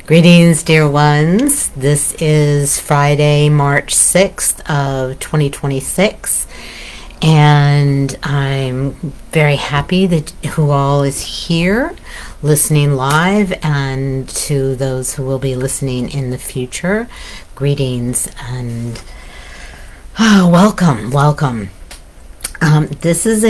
Greetings, dear ones. This is Friday, March 6th of 2026, and I'm very happy that who all is here listening live, and to those who will be listening in the future, greetings and welcome. This is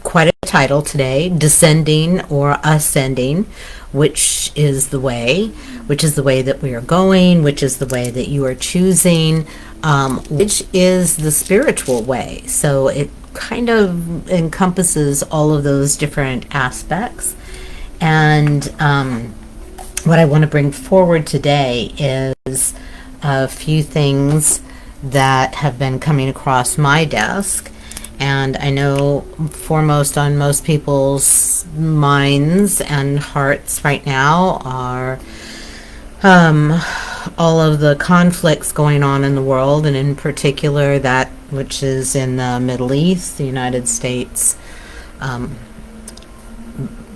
quite a title today, Descending or Ascending, which is the way that we are going, which is the way that you are choosing, which is the spiritual way. So it kind of encompasses all of those different aspects. And what I want to bring forward today is a few things that have been coming across my desk. And I know foremost on most people's minds and hearts right now are all of the conflicts going on in the world, and in particular that which is in the Middle East, the United States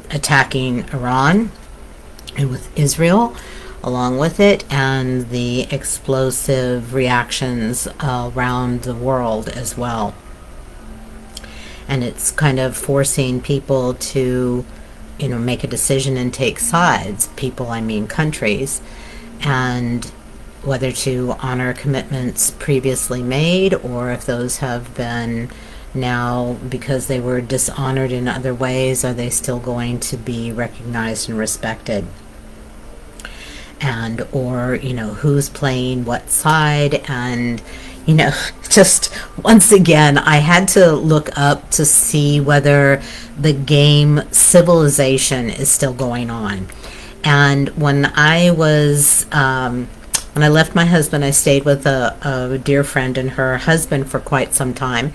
attacking Iran, and with Israel along with it, and the explosive reactions around the world as well. And it's kind of forcing people to, make a decision and take sides. People, I mean countries, and whether to honor commitments previously made, or if those have been now, because they were dishonored in other ways, are they still going to be recognized and respected? And, or, who's playing what side, and just once again, I had to look up to see whether the game Civilization is still going on. And when I left my husband, I stayed with a dear friend and her husband for quite some time,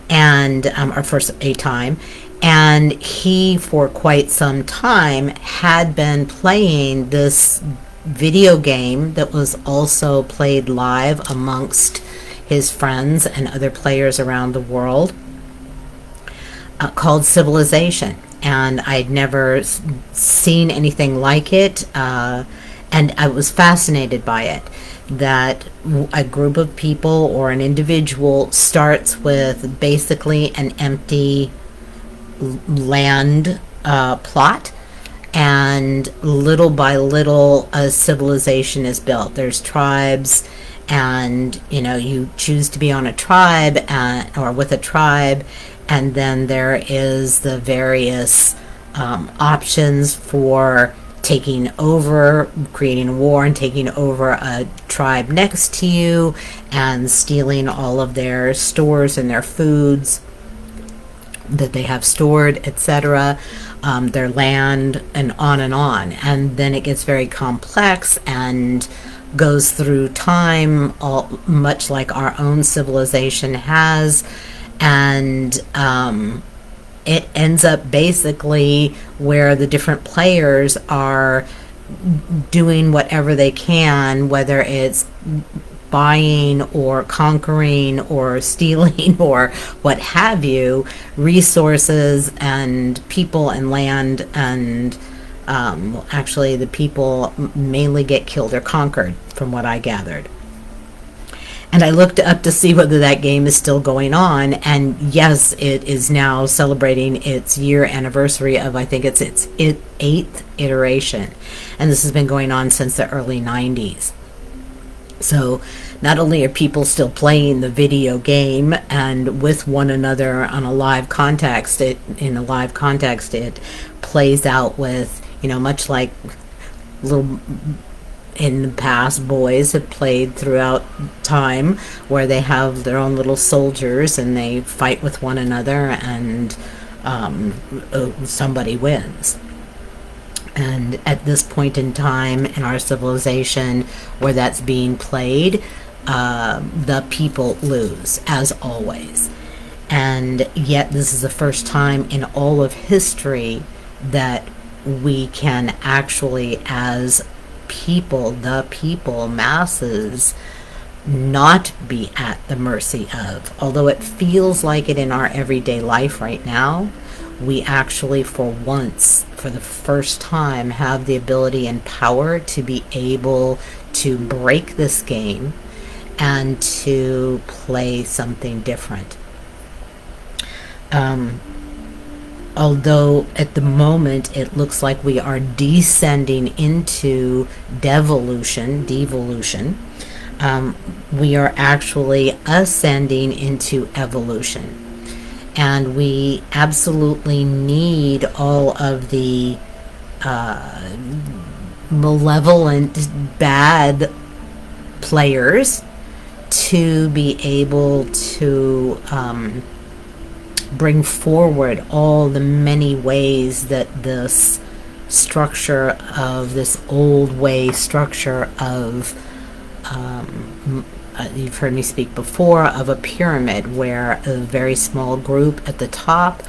and and he, for quite some time, had been playing this video game that was also played live amongst his friends and other players around the world, called Civilization. And I'd never seen anything like it, and I was fascinated by it, that a group of people or an individual starts with basically an empty land plot, and little by little a civilization is built. There's tribes, and you choose to be on a tribe or with a tribe, and then there is the various options for taking over, creating a war and taking over a tribe next to you and stealing all of their stores and their foods that they have stored, etc., their land, and on and on. And then it gets very complex and goes through time, much like our own civilization has, and it ends up basically where the different players are doing whatever they can, whether it's buying or conquering or stealing or what have you, resources and people and land, and actually the people mainly get killed or conquered, from what I gathered. And I looked up to see whether that game is still going on, and yes, it is now celebrating its year anniversary of, I think it's its 8th iteration, and this has been going on since the early 90s. So not only are people still playing the video game and with one another on a live context, it plays out with, much like little in the past boys have played throughout time, where they have their own little soldiers and they fight with one another, and somebody wins. And at this point in time in our civilization where that's being played, the people lose, as always. And yet this is the first time in all of history that we can actually, as people, the people, masses, not be at the mercy of. Although it feels like it in our everyday life right now, we actually, for once, for the first time, have the ability and power to be able to break this game and to play something different. Although at the moment it looks like we are descending into devolution, we are actually ascending into evolution. And we absolutely need all of the malevolent, bad players to be able to bring forward all the many ways that this structure of this old way structure of you've heard me speak before of a pyramid where a very small group at the top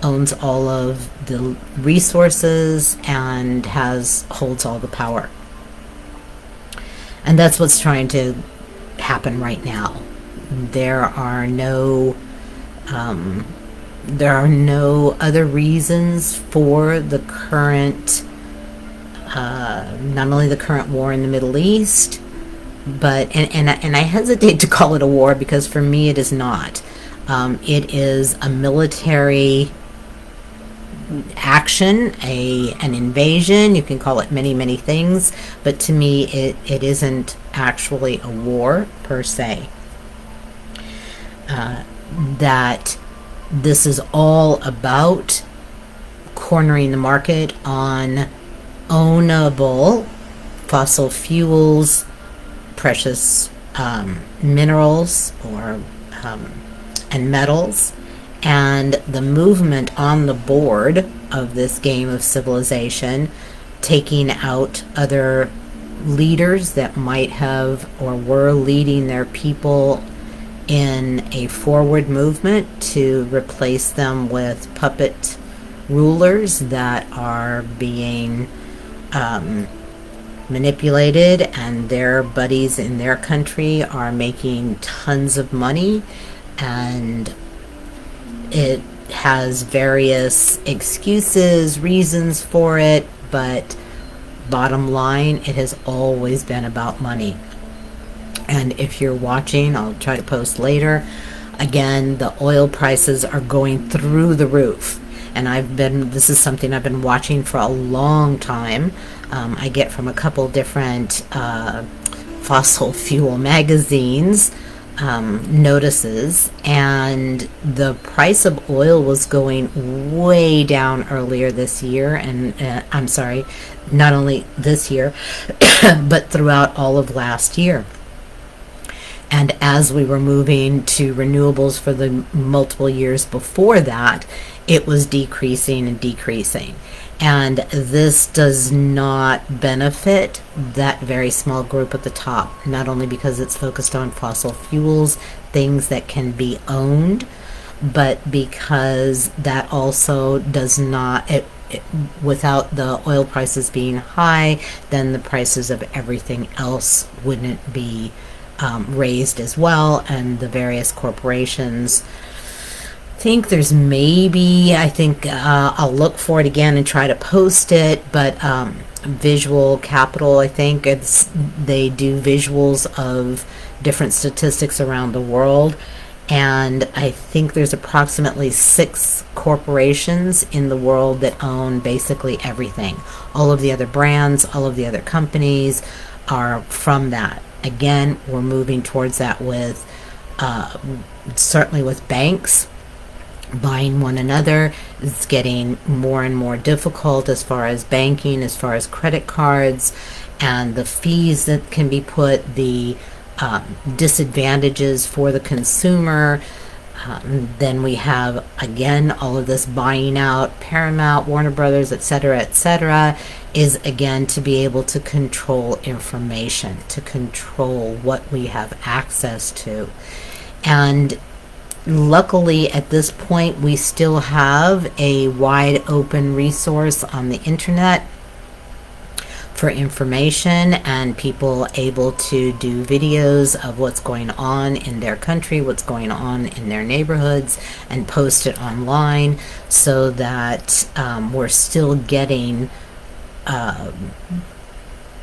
owns all of the resources and holds all the power. And that's what's trying to happen right now. There are no other reasons for the current, not only the current war in the Middle East, but and I hesitate to call it a war because for me it is not. It is a military action, an invasion. You can call it many things, but to me it isn't actually a war per se. That this is all about cornering the market on ownable fossil fuels, precious minerals and metals, and the movement on the board of this game of civilization, taking out other leaders that might have or were leading their people in a forward movement to replace them with puppet rulers that are being manipulated, and their buddies in their country are making tons of money, and it has various excuses, reasons for it, but bottom line, it has always been about money. And if you're watching, I'll try to post later, again, the oil prices are going through the roof. And this is something I've been watching for a long time. I get from a couple different fossil fuel magazines notices, and the price of oil was going way down earlier this year, and I'm sorry, not only this year, but throughout all of last year. And as we were moving to renewables for the multiple years before that, it was decreasing and decreasing. And this does not benefit that very small group at the top, not only because it's focused on fossil fuels, things that can be owned, but because that also does not, without the oil prices being high, then the prices of everything else wouldn't be raised as well, and the various corporations. I think I'll look for it again and try to post it, but Visual Capital, I think they do visuals of different statistics around the world, and I think there's approximately 6 corporations in the world that own basically everything. All of the other brands, all of the other companies are from that. Again, we're moving towards that with certainly with banks buying one another. It's getting more and more difficult as far as banking, as far as credit cards, and the fees that can be put, the disadvantages for the consumer. Then we have, again, all of this buying out, Paramount, Warner Brothers, etc., is again to be able to control information, to control what we have access to. And luckily, at this point, we still have a wide open resource on the internet for information, and people able to do videos of what's going on in their country, what's going on in their neighborhoods, and post it online, so that we're still getting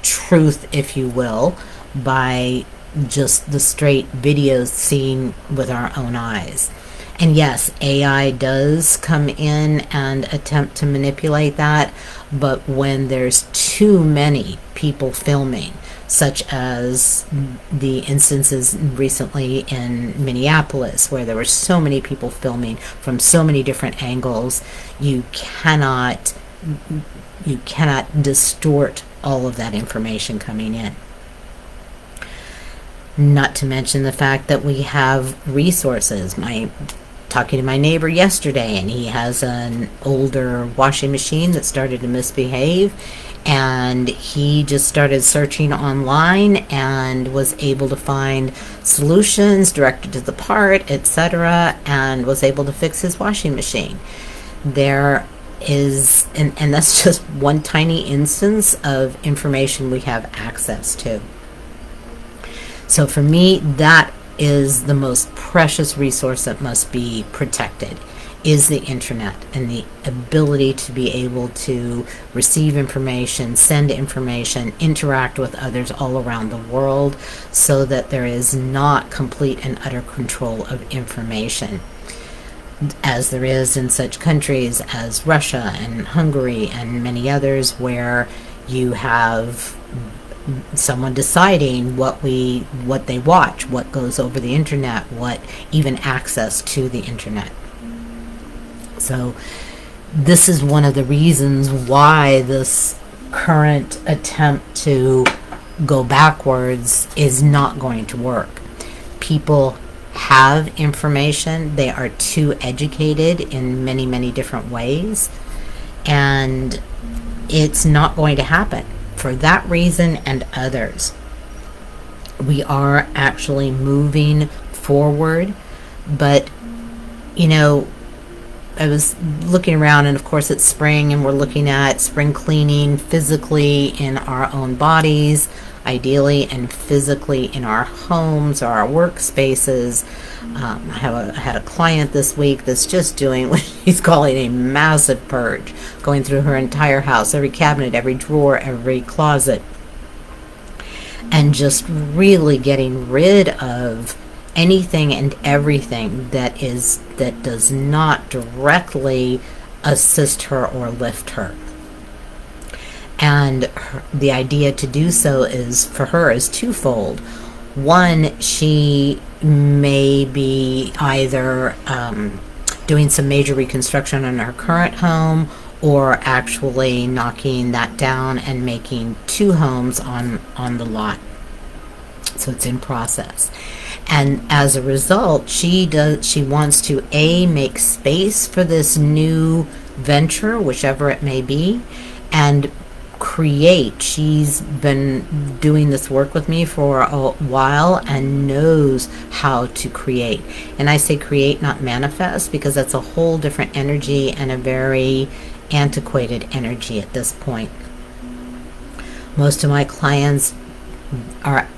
truth, if you will, by just the straight videos seen with our own eyes. And yes, AI does come in and attempt to manipulate that, but when there's too many people filming, such as the instances recently in Minneapolis, where there were so many people filming from so many different angles, you cannot distort all of that information coming in. Not to mention the fact that we have resources. Talking to my neighbor yesterday, and he has an older washing machine that started to misbehave, and he just started searching online and was able to find solutions directed to the part, etc., and was able to fix his washing machine. There is, and that's just one tiny instance of information we have access to. So for me, that is the most precious resource that must be protected, is the internet, and the ability to be able to receive information, send information, interact with others all around the world, so that there is not complete and utter control of information, as there is in such countries as Russia and Hungary and many others, where you have someone deciding what they watch, what goes over the internet, what even access to the internet. So this is one of the reasons why this current attempt to go backwards is not going to work. People have information, they are too educated in many, many different ways, and it's not going to happen. For that reason and others, we are actually moving forward. But, I was looking around, and of course it's spring, and we're looking at spring cleaning physically in our own bodies, ideally, and physically in our homes or our workspaces. I had a client this week that's just doing what he's calling a massive purge, going through her entire house, every cabinet, every drawer, every closet, and just really getting rid of anything and everything that does not directly assist her or lift her. And the idea to do so for her is twofold. One, she may be either doing some major reconstruction on her current home, or actually knocking that down and making two homes on the lot. So it's in process. And as a result, she wants to make space for this new venture, whichever it may be, and create. She's been doing this work with me for a while and knows how to create. And I say create, not manifest, because that's a whole different energy and a very antiquated energy at this point. Most of my clients are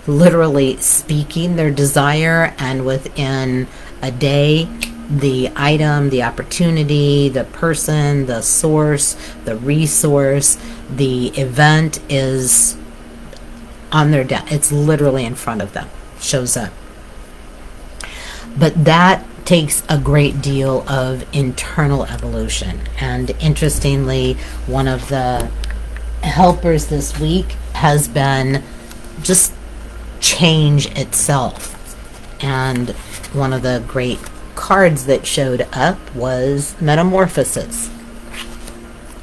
literally speaking their desire, and within a day, the item, the opportunity, the person, the source, the resource, the event is on their desk. It's literally in front of them, shows up. But that takes a great deal of internal evolution. And interestingly, one of the helpers this week has been just change itself. And one of the great cards that showed up was metamorphosis.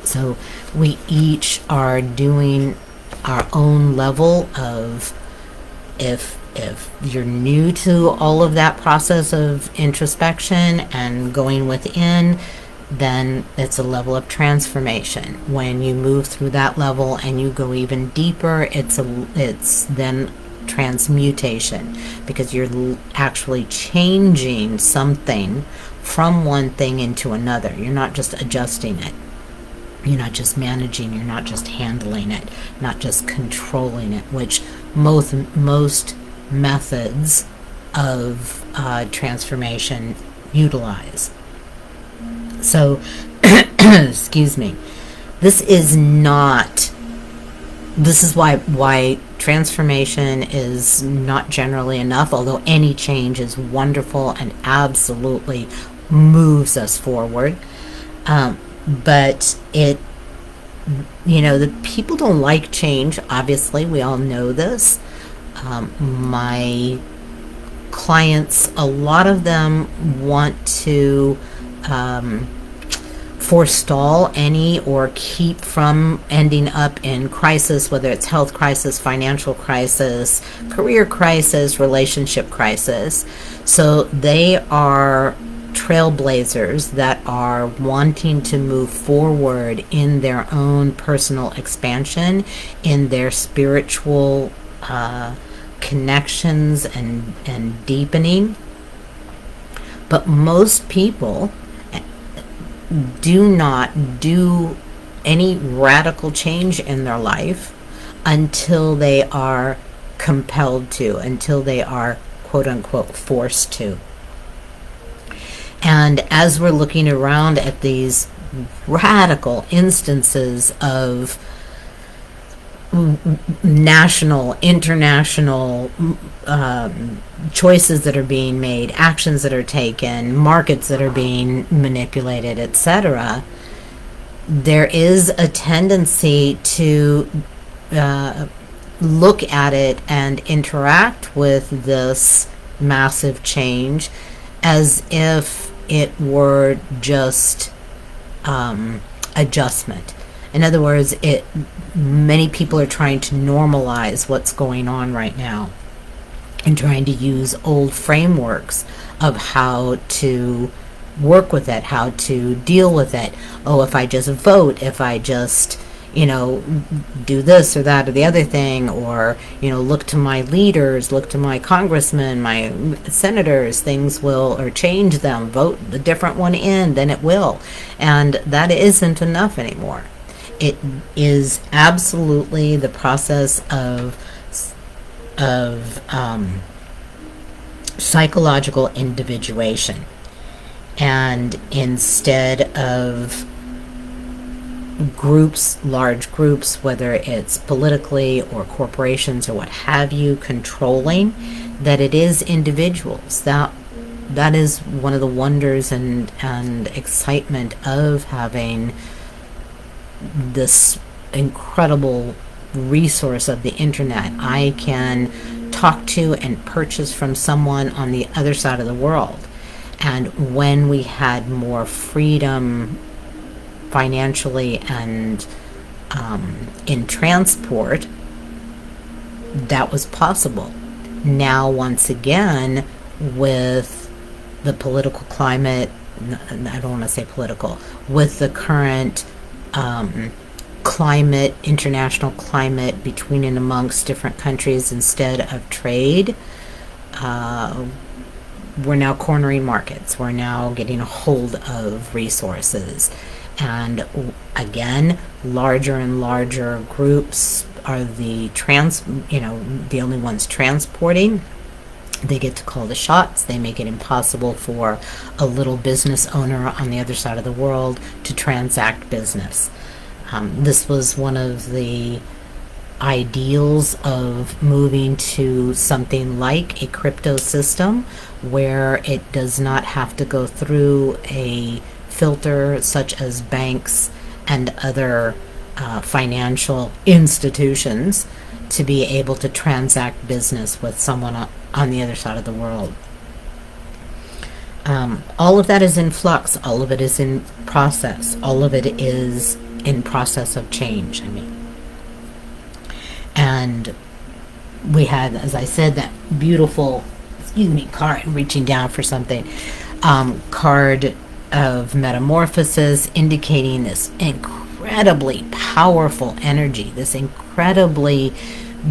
So we each are doing our own level of, if you're new to all of that process of introspection and going within, then it's a level of transformation. When you move through that level and you go even deeper, it's then transmutation, because you're actually changing something from one thing into another. You're not just adjusting it. You're not just managing, you're not just handling it, not just controlling it, which most methods of transformation utilize. So, excuse me. This is not. This is why transformation is not generally enough. Although any change is wonderful and absolutely moves us forward, but the people don't like change. Obviously, we all know this. My clients, a lot of them want to forestall any or keep from ending up in crisis, whether it's health crisis, financial crisis, career crisis, relationship crisis. So they are trailblazers that are wanting to move forward in their own personal expansion, in their spiritual connections and deepening. But most people do not do any radical change in their life until they are compelled to, until they are quote unquote forced to. And as we're looking around at these radical instances of national, international choices that are being made, actions that are taken, markets that are being manipulated, etc., there is a tendency to look at it and interact with this massive change as if it were just adjustment. In other words, many people are trying to normalize what's going on right now and trying to use old frameworks of how to work with it, how to deal with it. Oh, if I just vote, if I just, do this or that or the other thing, or, look to my leaders, look to my congressmen, my senators, things will, or change them, vote the different one in, then it will. And that isn't enough anymore. It is absolutely the process of psychological individuation. And instead of groups, large groups, whether it's politically or corporations or what have you, controlling, that it is individuals. That is one of the wonders and excitement of having this incredible resource of the internet. I can talk to and purchase from someone on the other side of the world. And when we had more freedom financially and in transport, that was possible. Now, once again, with the political climate, I don't want to say political, with the current climate, international climate between and amongst different countries instead of trade, we're now cornering markets. We're now getting a hold of resources. And again, larger and larger groups are the only ones transporting. They get to call the shots. They make it impossible for a little business owner on the other side of the world to transact business. This was one of the ideals of moving to something like a crypto system where it does not have to go through a filter such as banks and other financial institutions to be able to transact business with someone on the other side of the world. All of that is in flux. All of it is in process. All of it is in process of change, And we had, as I said, that beautiful, card, reaching down for something, card of metamorphosis, indicating this incredibly powerful energy, this incredibly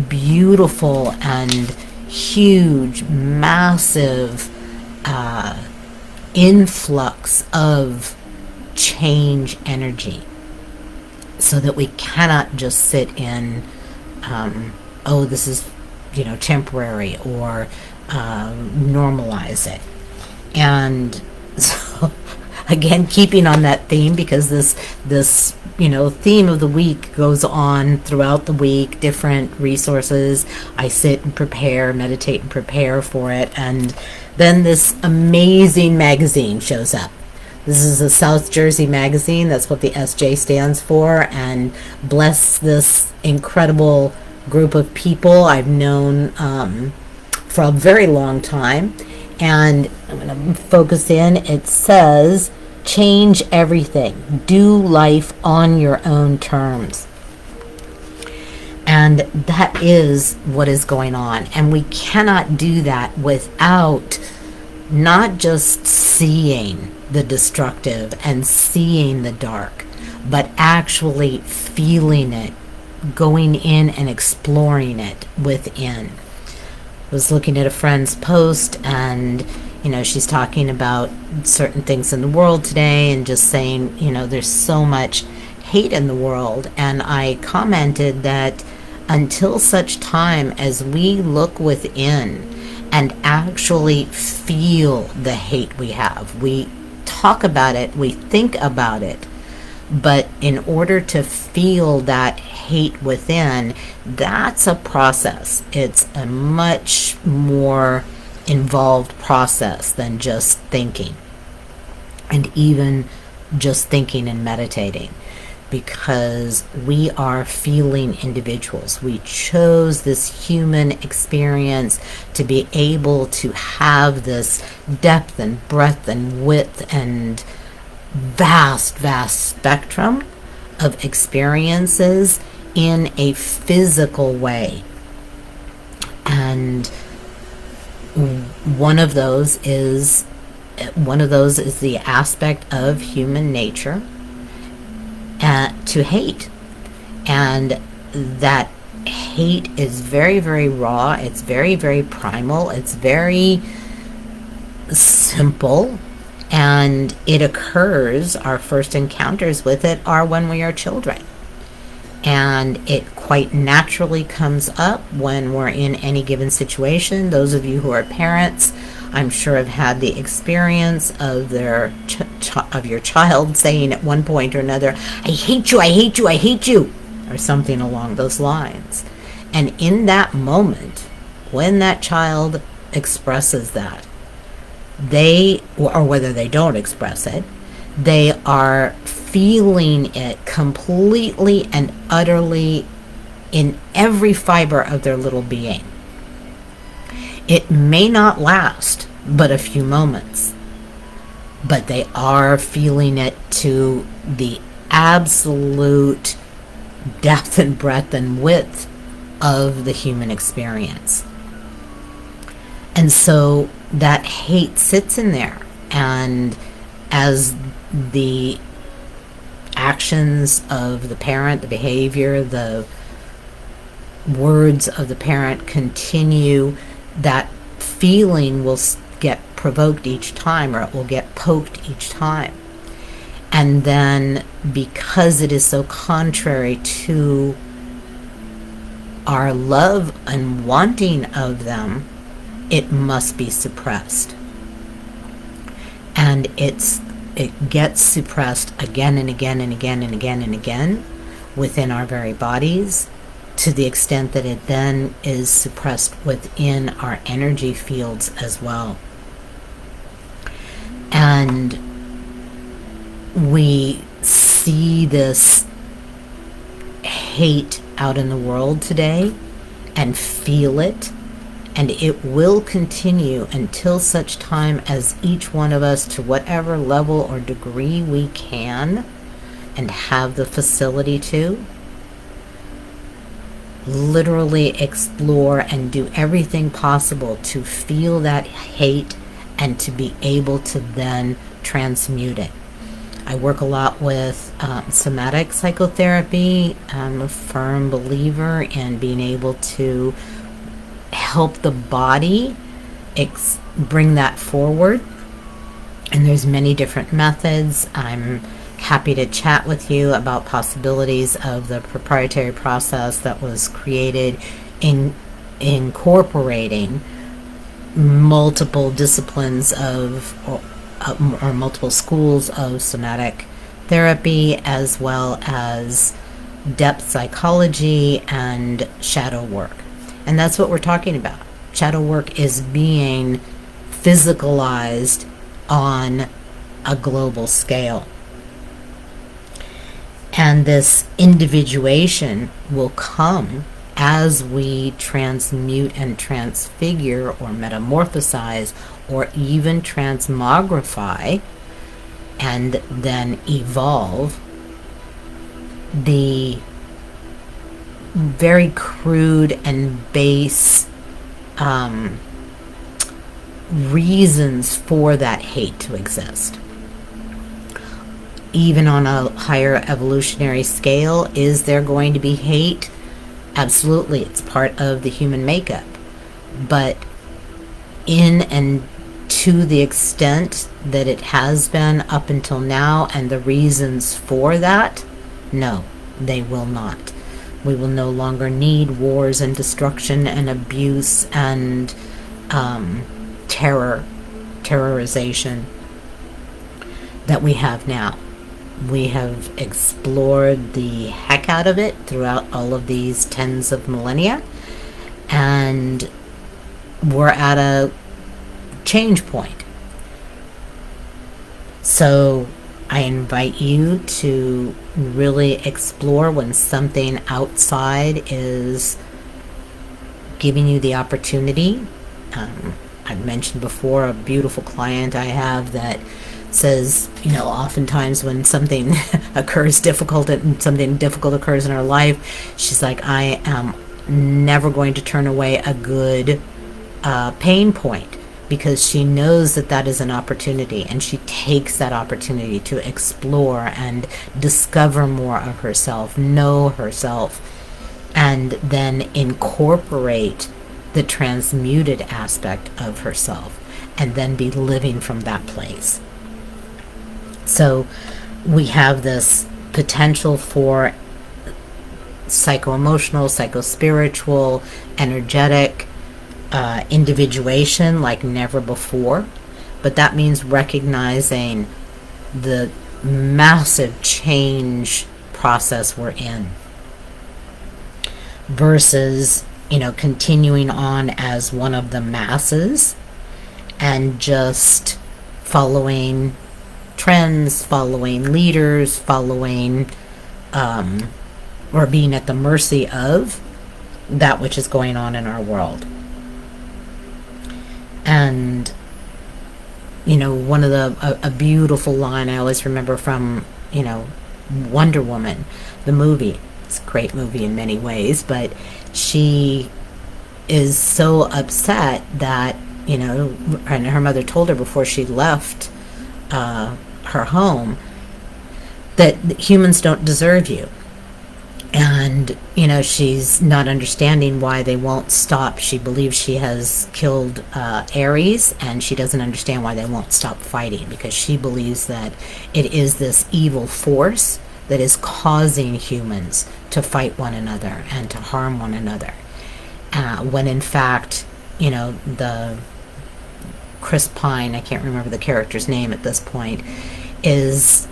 beautiful and huge, massive influx of change energy. so that we cannot just sit in, oh, this is, temporary, or normalize it. And so, again, keeping on that theme, because this theme of the week goes on throughout the week, different resources. I sit and prepare, meditate and prepare for it, and then this amazing magazine shows up. This is a South Jersey magazine. That's what the SJ stands for. And bless this incredible group of people I've known for a very long time. And I'm going to focus in. It says, change everything. Do life on your own terms. And that is what is going on. And we cannot do that without not just seeing the destructive and seeing the dark, but actually feeling it, going in and exploring it within. I was looking at a friend's post, and she's talking about certain things in the world today, and just saying, there's so much hate in the world. And I commented that until such time as we look within and actually feel the hate we have, we talk about it, we think about it, but in order to feel that hate within, that's a process. It's a much more involved process than just thinking, and even just thinking and meditating, because we are feeling individuals. We chose this human experience to be able to have this depth and breadth and width and vast spectrum of experiences in a physical way. And one of those is the aspect of human nature to hate. And that hate is very, very raw. It's very, very primal. It's very simple. And it occurs, our first encounters with it are when we are children. And it quite naturally comes up when we're in any given situation. Those of you who are parents, I'm sure, have had the experience of of your child saying at one point or another, I hate you, I hate you, I hate you, or something along those lines. And in that moment, when that child expresses that, or whether they don't express it, they are feeling it completely and utterly in every fiber of their little being. It may not last but a few moments, but they are feeling it to the absolute depth and breadth and width of the human experience. And so that hate sits in there, and as the actions of the parent, the behavior, the words of the parent continue, that feeling will get provoked each time, or it will get poked each time. And then, because it is so contrary to our love and wanting of them, it must be suppressed. And it gets suppressed again and again and again and again and again within our very bodies, to the extent that it then is suppressed within our energy fields as well. And we see this hate out in the world today and feel it. And it will continue until such time as each one of us, to whatever level or degree we can and have the facility to, literally explore and do everything possible to feel that hate and to be able to then transmute it. I work a lot with somatic psychotherapy. I'm a firm believer in being able to help the body bring that forward. And there's many different methods. I'm happy to chat with you about possibilities of the proprietary process that was created in incorporating multiple disciplines or multiple schools of somatic therapy, as well as depth psychology and shadow work. And that's what we're talking about. Shadow work is being physicalized on a global scale. And this individuation will come as we transmute and transfigure or metamorphosize or even transmogrify and then evolve the very crude and base reasons for that hate to exist. Even on a higher evolutionary scale, is there going to be hate? Absolutely, it's part of the human makeup. But in and to the extent that it has been up until now, and the reasons for that, no, they will not. We will no longer need wars and destruction and abuse and terrorization that we have now. We have explored the heck out of it throughout all of these tens of millennia, and we're at a change point. So I invite you to really explore when something outside is giving you the opportunity. I've mentioned before a beautiful client I have that says, oftentimes when something occurs difficult and something difficult occurs in her life, she's like, I am never going to turn away a good pain point, because she knows that that is an opportunity, and she takes that opportunity to explore and discover more of herself, know herself, and then incorporate the transmuted aspect of herself, and then be living from that place. So we have this potential for psycho-emotional, psycho-spiritual, energetic individuation like never before. But that means recognizing the massive change process we're in versus, continuing on as one of the masses and just following trends, following leaders, following or being at the mercy of that which is going on in our world. And one of a beautiful line I always remember from Wonder Woman, the movie. It's a great movie in many ways, but she is so upset that and her mother told her before she left her home that humans don't deserve you. And she's not understanding why they won't stop. She believes she has killed Ares, and she doesn't understand why they won't stop fighting, because she believes that it is this evil force that is causing humans to fight one another and to harm one another, when in fact the Chris Pine, I can't remember the character's name at this point, is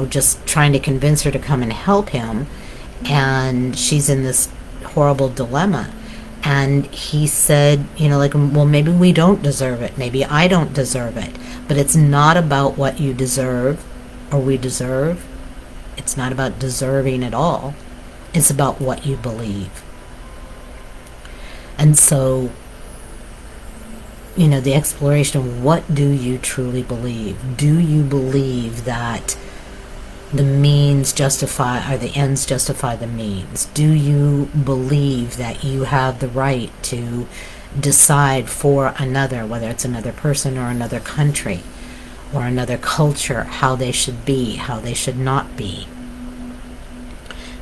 just trying to convince her to come and help him. And she's in this horrible dilemma. And he said, well, maybe we don't deserve it. Maybe I don't deserve it. But it's not about what you deserve or we deserve. It's not about deserving at all. It's about what you believe. And so, the exploration of what do you truly believe? Do you believe that the means justify, or the ends justify the means? Do you believe that you have the right to decide for another, whether it's another person or another country or another culture, how they should be, how they should not be?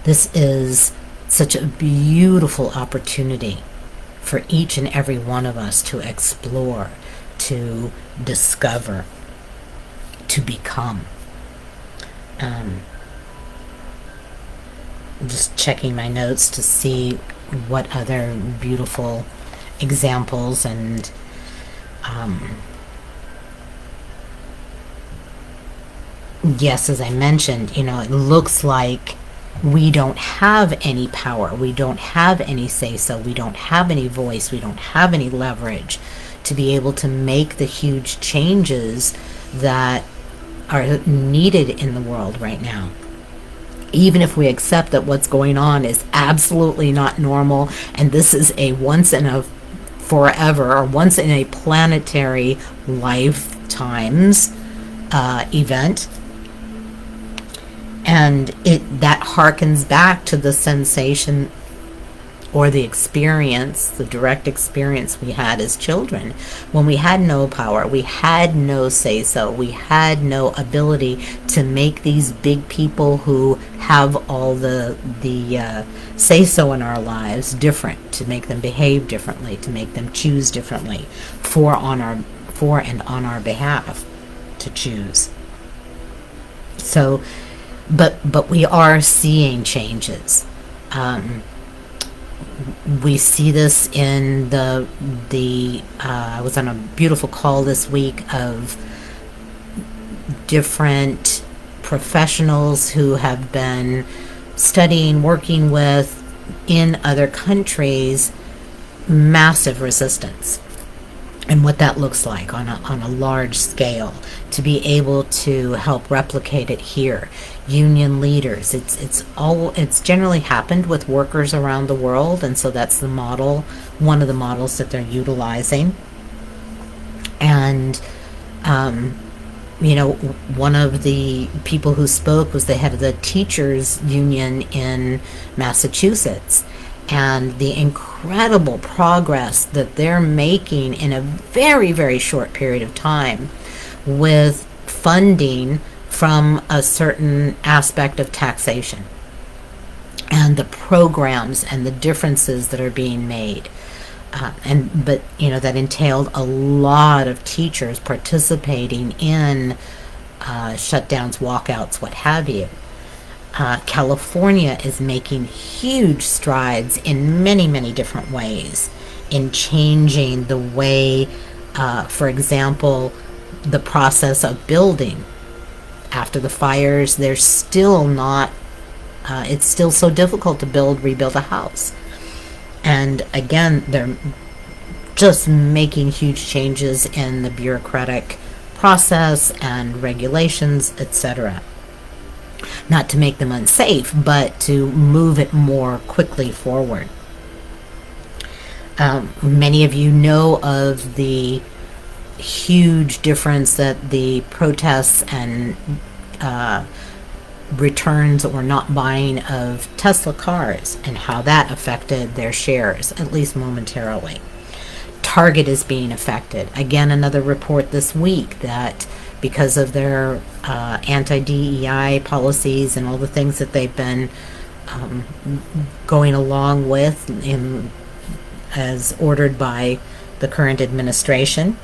This is such a beautiful opportunity for each and every one of us to explore, to discover, to become. Um, just checking my notes to see what other beautiful examples and um, yes, as I mentioned, it looks like we don't have any power. We don't have any say so. We don't have any voice. We don't have any leverage to be able to make the huge changes that are needed in the world right now. Even if we accept that what's going on is absolutely not normal and this is a once in a forever or once in a planetary lifetimes event, and that harkens back to the sensation or the experience, the direct experience we had as children when we had no power, we had no say so, we had no ability to make these big people who have all the say so in our lives different, to make them behave differently, to make them choose differently for and on our behalf to choose. So but we are seeing changes. We see this in I was on a beautiful call this week of different professionals who have been studying, working with in other countries, massive resistance, and what that looks like on a large scale to be able to help replicate it here. Union leaders, it's generally happened with workers around the world, and so that's the model, one of the models that they're utilizing. And one of the people who spoke was the head of the teachers union in Massachusetts, and the incredible progress that they're making in a very, very short period of time with funding from a certain aspect of taxation and the programs and the differences that are being made. But that entailed a lot of teachers participating in shutdowns, walkouts, what have you. California is making huge strides in many, many different ways in changing the way, for example, the process of building. After the fires, there's still not, it's still so difficult to rebuild a house. And again, they're just making huge changes in the bureaucratic process and regulations, etc. Not to make them unsafe, but to move it more quickly forward. Many of you know of the huge difference that the protests and returns or not buying of Tesla cars and how that affected their shares, at least momentarily. Target is being affected. Again, another report this week that because of their anti-DEI policies and all the things that they've been going along with as ordered by the current administration,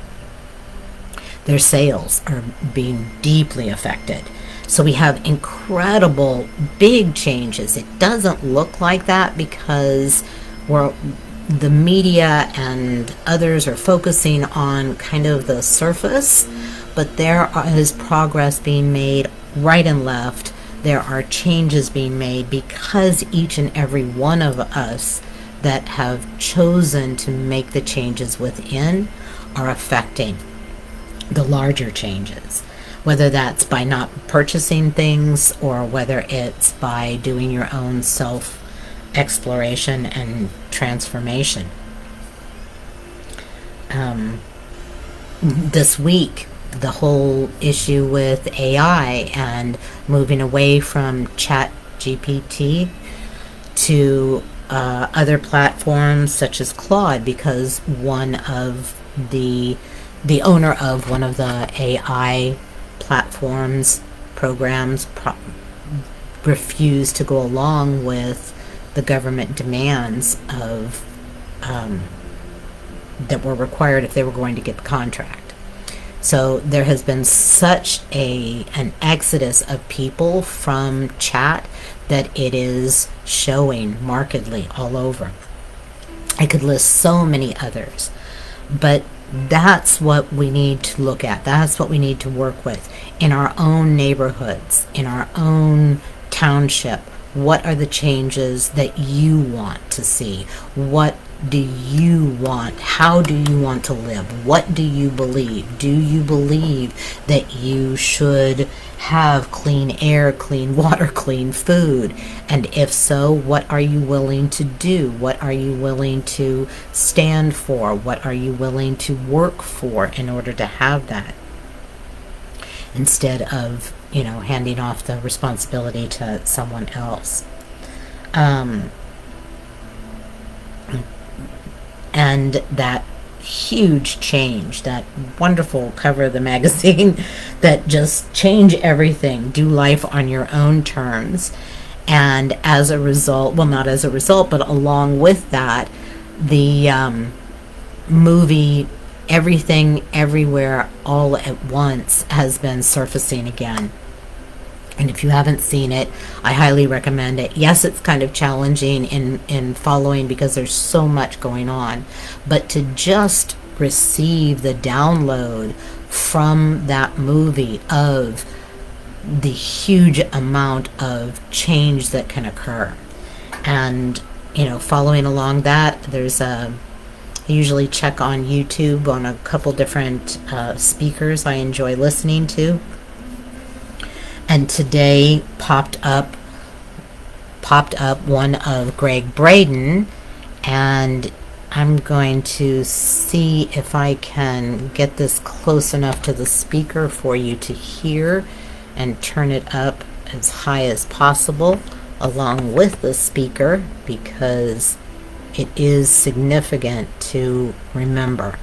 their sales are being deeply affected. So we have incredible big changes. It doesn't look like that because the media and others are focusing on kind of the surface, but there is progress being made right and left. There are changes being made because each and every one of us that have chosen to make the changes within are affecting the larger changes, whether that's by not purchasing things or whether it's by doing your own self-exploration and transformation. This week, the whole issue with AI and moving away from Chat GPT to other platforms such as Claude, because one of the owner of one of the AI platforms, programs, refused to go along with the government demands of that were required if they were going to get the contract. So there has been such an exodus of people from chat that it is showing markedly all over. I could list so many others, but that's what we need to look at. That's what we need to work with in our own neighborhoods, in our own township. What are the changes that you want to see? What do you want? How do you want to live? What do you believe? Do you believe that you should have clean air, clean water, clean food? And if so, what are you willing to do? What are you willing to stand for? What are you willing to work for in order to have that? Instead of, handing off the responsibility to someone else. And that huge change, that wonderful cover of the magazine that just change everything, do life on your own terms. And as a result, well, not as a result, but along with that, the movie Everything Everywhere All at Once has been surfacing again. And if you haven't seen it, I highly recommend it. Yes, it's kind of challenging in following because there's so much going on. But to just receive the download from that movie of the huge amount of change that can occur. And, following along that, there's I usually check on YouTube on a couple different speakers I enjoy listening to. And today popped up one of Greg Braden, and I'm going to see if I can get this close enough to the speaker for you to hear and turn it up as high as possible along with the speaker, because it is significant to remember.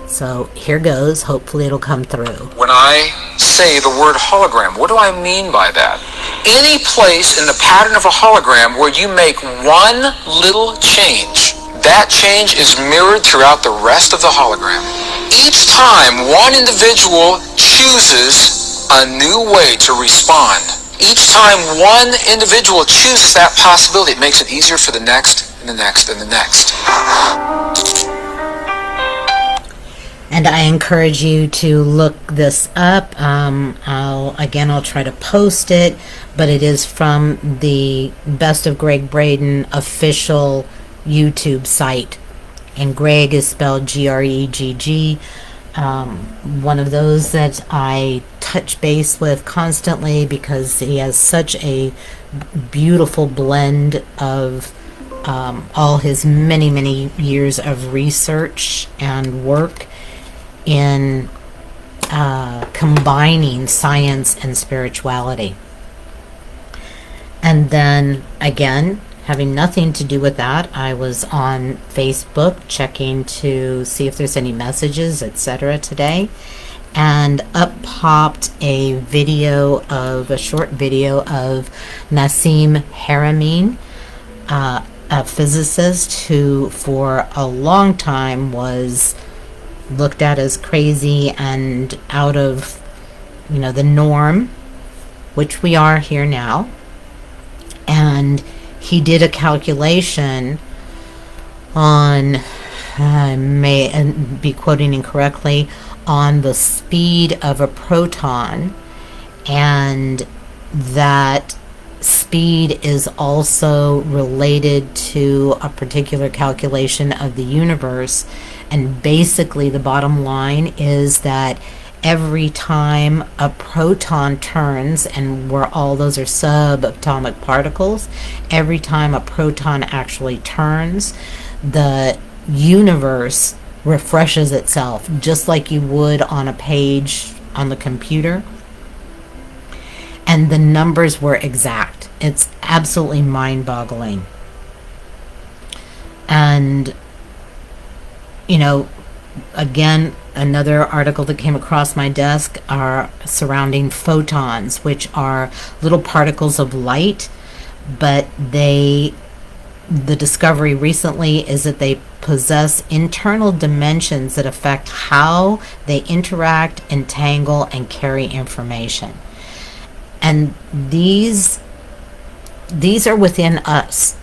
So here goes. Hopefully it'll come through. When I say the word hologram, what do I mean by that? Any place in the pattern of a hologram where you make one little change, that change is mirrored throughout the rest of the hologram. Each time one individual chooses a new way to respond, each time one individual chooses that possibility, it makes it easier for the next and the next and the next. And I encourage you to look this up. I'll try to post it, but it is from the Best of Greg Braden official YouTube site. And Greg is spelled Gregg. One of those that I touch base with constantly because he has such a beautiful blend of all his many, many years of research and work in combining science and spirituality. And then again, having nothing to do with that, I was on Facebook checking to see if there's any messages, etc. today, and up popped a short video of Nassim Haramein, a physicist who for a long time was looked at as crazy and out of the norm, which we are here now. And he did a calculation on, I may be quoting incorrectly, on the speed of a proton, and that speed is also related to a particular calculation of the universe. And basically the bottom line is that every time a proton turns, and where all those are subatomic particles, every time a proton actually turns, the universe refreshes itself just like you would on a page on the computer. And the numbers were exact. It's absolutely mind-boggling. And again, another article that came across my desk are surrounding photons, which are little particles of light, but the discovery recently is that they possess internal dimensions that affect how they interact, entangle, and carry information. And these are within us.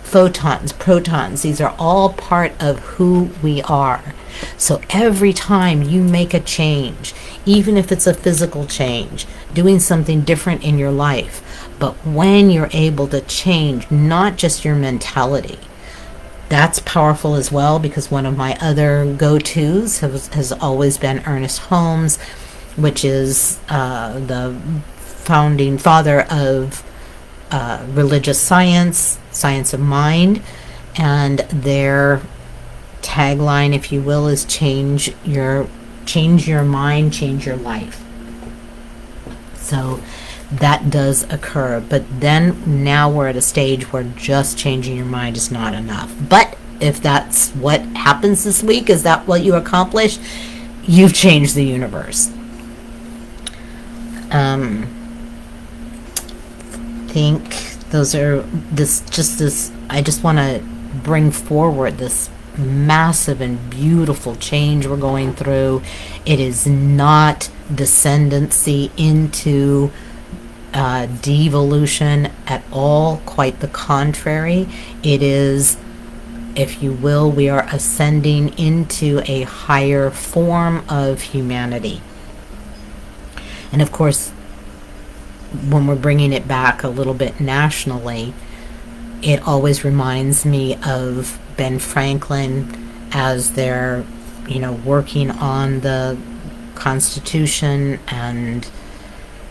Photons, protons, these are all part of who we are. So every time you make a change, even if it's a physical change, doing something different in your life, but when you're able to change not just your mentality, that's powerful as well, because one of my other go-tos has always been Ernest Holmes, which is the founding father of religious science, science of mind, and their tagline, if you will, is change your mind, change your life. So that does occur, but then now we're at a stage where just changing your mind is not enough. But if that's what happens this week, is that what you accomplish, you've changed the universe. Think those are this I just want to bring forward this massive and beautiful change we're going through. It is not descendancy into devolution at all, quite the contrary. It is, if you will, we are ascending into a higher form of humanity. And of course, when we're bringing it back a little bit nationally, it always reminds me of Ben Franklin as they're, working on the Constitution, and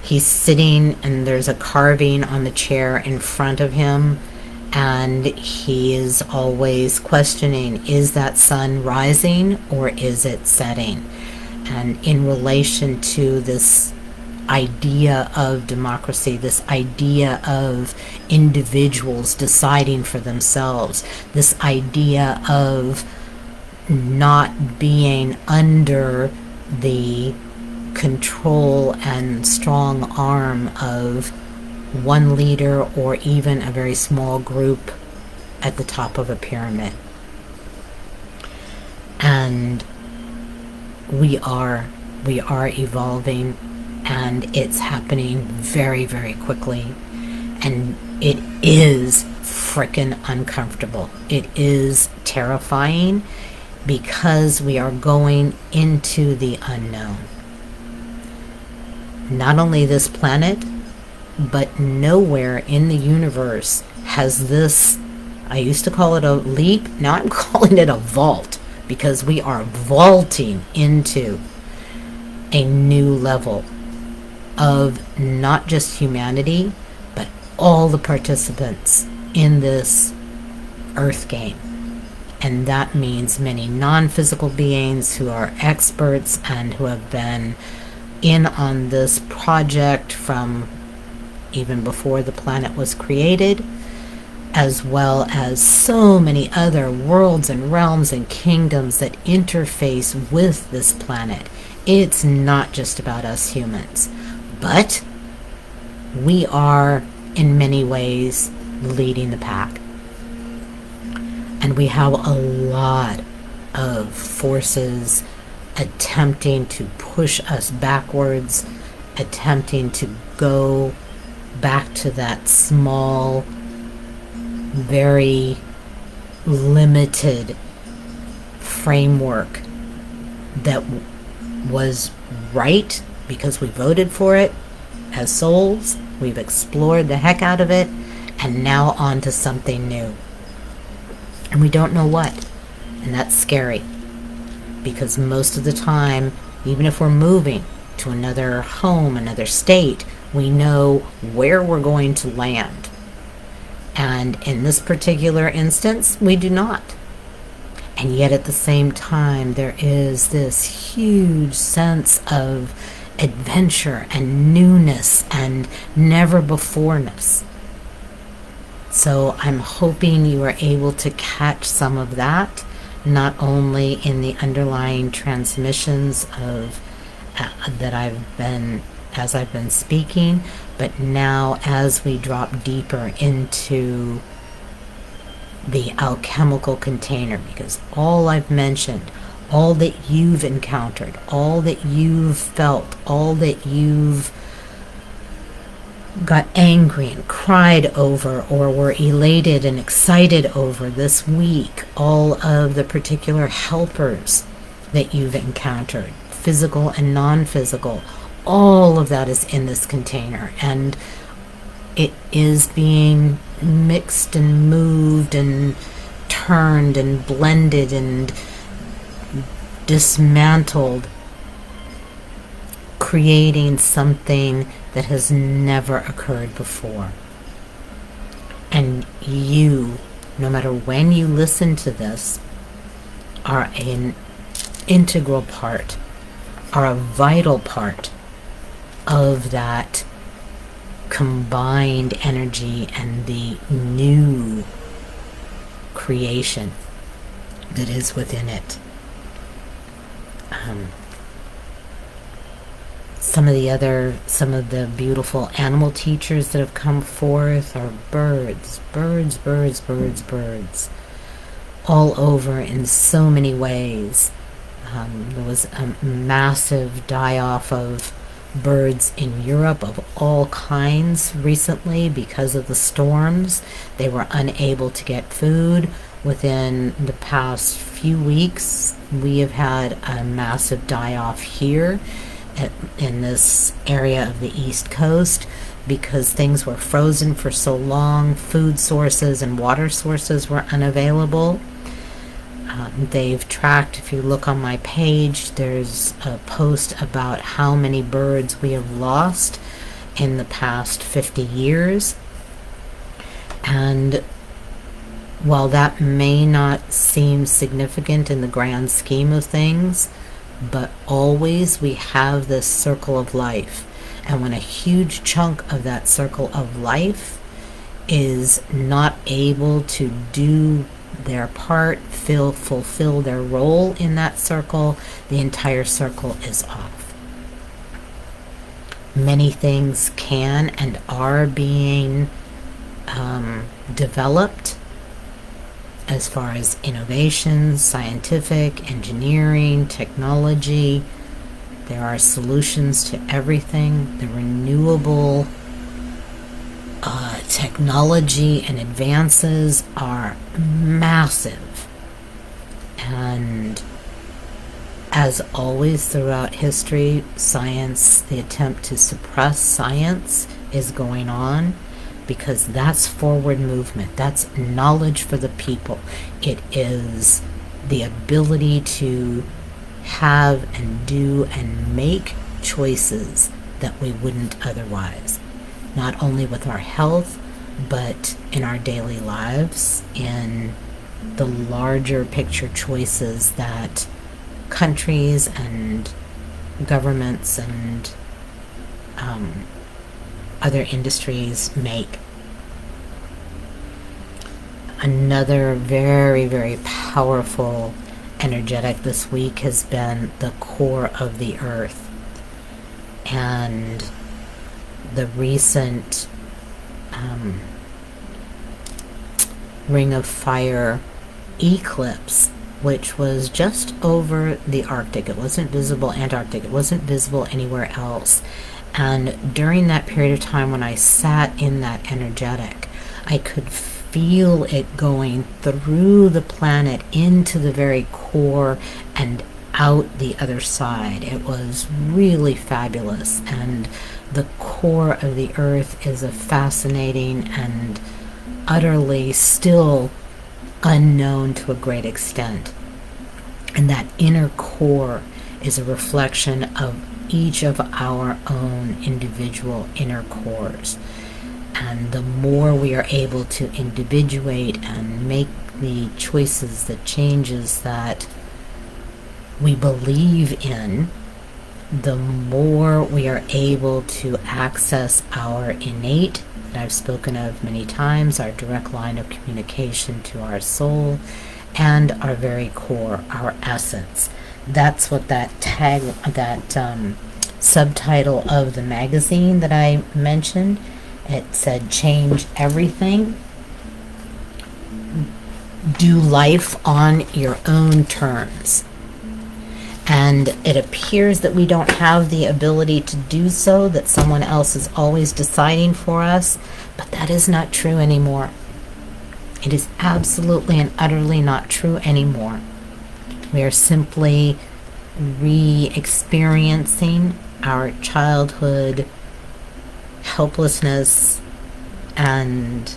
he's sitting and there's a carving on the chair in front of him, and he is always questioning, is that sun rising or is it setting? And in relation to this idea of democracy, this idea of individuals deciding for themselves, this idea of not being under the control and strong arm of one leader or even a very small group at the top of a pyramid. And we are evolving, and it's happening very, very quickly, and it is frickin' uncomfortable. It is terrifying, because we are going into the unknown. Not only this planet, but nowhere in the universe has this, I used to call it a leap, now I'm calling it a vault, because we are vaulting into a new level of not just humanity, but all the participants in this earth game. And that means many non-physical beings who are experts and who have been in on this project from even before the planet was created, as well as so many other worlds and realms and kingdoms that interface with this planet. It's not just about us humans, but we are in many ways leading the pack. And we have a lot of forces attempting to push us backwards, attempting to go back to that small, very limited framework that was right because we voted for it as souls. We've explored the heck out of it, and now on to something new. And we don't know what. And that's scary, because most of the time, even if we're moving to another home, another state, we know where we're going to land. And in this particular instance, we do not. And yet at the same time, there is this huge sense of adventure and newness and never-beforeness. So I'm hoping you are able to catch some of that, not only in the underlying transmissions of that as I've been speaking, but now as we drop deeper into the alchemical container, because all I've mentioned, all that you've encountered, all that you've felt, all that you've got angry and cried over or were elated and excited over this week, all of the particular helpers that you've encountered, physical and non-physical, all of that is in this container, and it is being mixed and moved and turned and blended and dismantled, creating something that has never occurred before. And you, no matter when you listen to this, are an integral part, are a vital part of that combined energy and the new creation that is within it. Some of the beautiful animal teachers that have come forth are birds, all over in so many ways. There was a massive die-off of birds in Europe of all kinds recently because of the storms. They were unable to get food. Within the past few weeks, we have had a massive die-off here in this area of the East Coast because things were frozen for so long. Food sources and water sources were unavailable. They've tracked, if you look on my page, there's a post about how many birds we have lost in the past 50 years. And while that may not seem significant in the grand scheme of things, but always we have this circle of life. And when a huge chunk of that circle of life is not able to do their part, fulfill their role in that circle, the entire circle is off. Many things can and are being developed as far as innovation, scientific, engineering, technology. There are solutions to everything. The renewable technology and advances are massive. And as always throughout history, science, the attempt to suppress science is going on because that's forward movement. That's knowledge for the people. It is the ability to have and do and make choices that we wouldn't otherwise. Not only with our health, but in our daily lives, in the larger picture choices that countries and governments and other industries make. Another very, very powerful energetic this week has been the core of the earth. And the recent Ring of Fire eclipse, which was just over the Arctic. It wasn't visible, Antarctic. It wasn't visible anywhere else. And during that period of time when I sat in that energetic, I could feel it going through the planet into the very core and out the other side. It was really fabulous. And the core of the earth is a fascinating and utterly still unknown to a great extent. And that inner core is a reflection of each of our own individual inner cores. And the more we are able to individuate and make the choices, the changes that we believe in, the more we are able to access our innate, that I've spoken of many times, our direct line of communication to our soul, and our very core, our essence. That's what that subtitle of the magazine that I mentioned, it said change everything. do life on your own terms. And it appears that we don't have the ability to do so, that someone else is always deciding for us, but that is not true anymore. It is absolutely and utterly not true anymore. We are simply re-experiencing our childhood helplessness and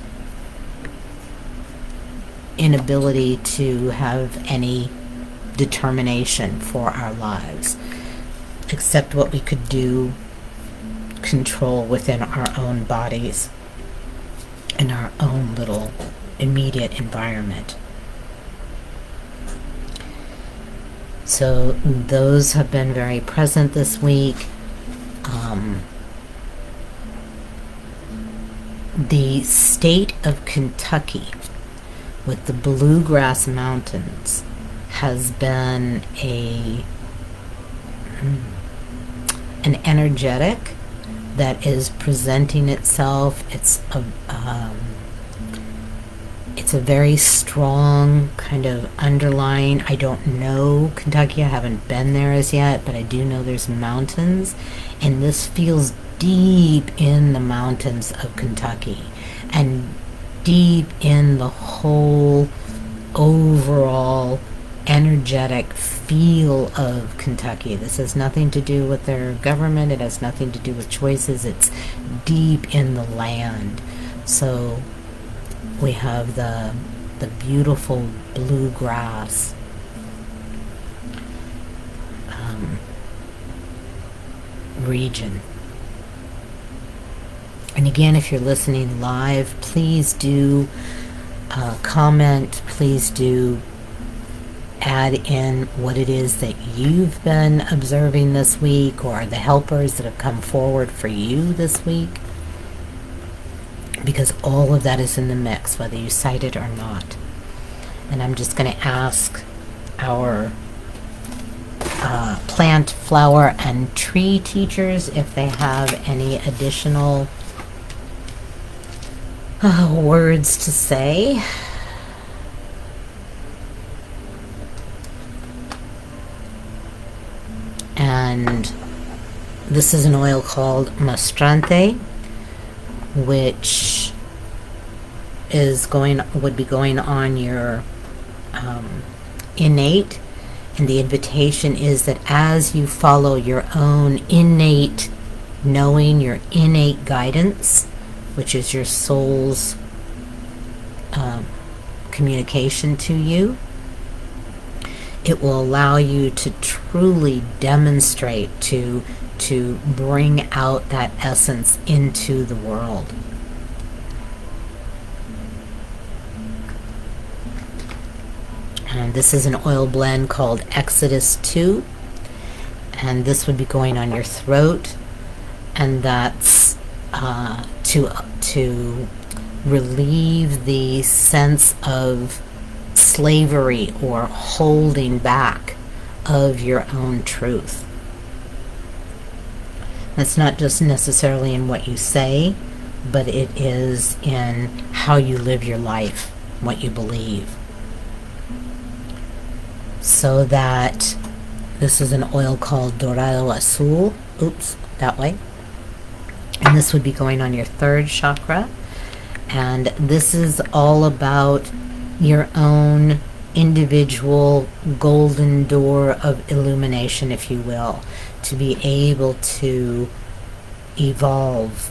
inability to have any determination for our lives, except what we could do, control within our own bodies, in our own little immediate environment. So those have been very present this week. The state of Kentucky with the Bluegrass Mountains has been an energetic that is presenting itself. It's a very strong kind of underlying. I don't know Kentucky. I haven't been there as yet, but I do know there's mountains, and this feels deep in the mountains of Kentucky and deep in the whole overall energetic feel of Kentucky. This has nothing to do with their government. It has nothing to do with choices. It's deep in the land. So we have the beautiful bluegrass region. And again, if you're listening live, please do comment. Please do add in what it is that you've been observing this week, or the helpers that have come forward for you this week, because all of that is in the mix, whether you cite it or not. And I'm just going to ask our plant, flower, and tree teachers if they have any additional words to say. And this is an oil called Mastrante, which would be going on your innate. And the invitation is that as you follow your own innate knowing, your innate guidance, which is your soul's communication to you, it will allow you to truly demonstrate, to bring out that essence into the world. And this is an oil blend called Exodus 2, and this would be going on your throat, and that's to relieve the sense of slavery or holding back of your own truth. That's not just necessarily in what you say, but it is in how you live your life, what you believe. So that this is an oil called Dorado Azul. Oops, that way. And this would be going on your third chakra. And this is all about your own individual golden door of illumination, if you will, to be able to evolve.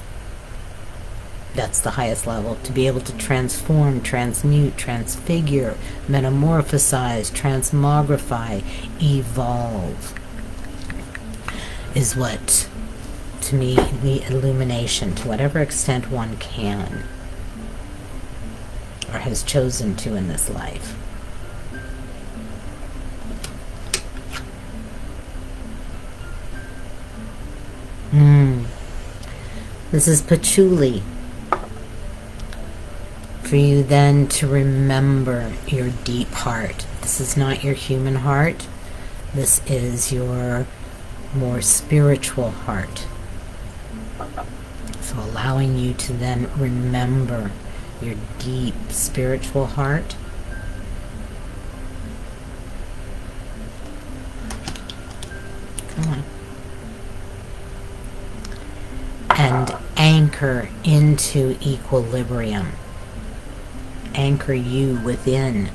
That's the highest level. To be able to transform, transmute, transfigure, metamorphosize, transmogrify, evolve is what, to me, the illumination, to whatever extent one can or has chosen to in this life. This is patchouli. For you then to remember your deep heart. This is not your human heart. This is your more spiritual heart. So allowing you to then remember your deep spiritual heart and anchor into equilibrium. Anchor you within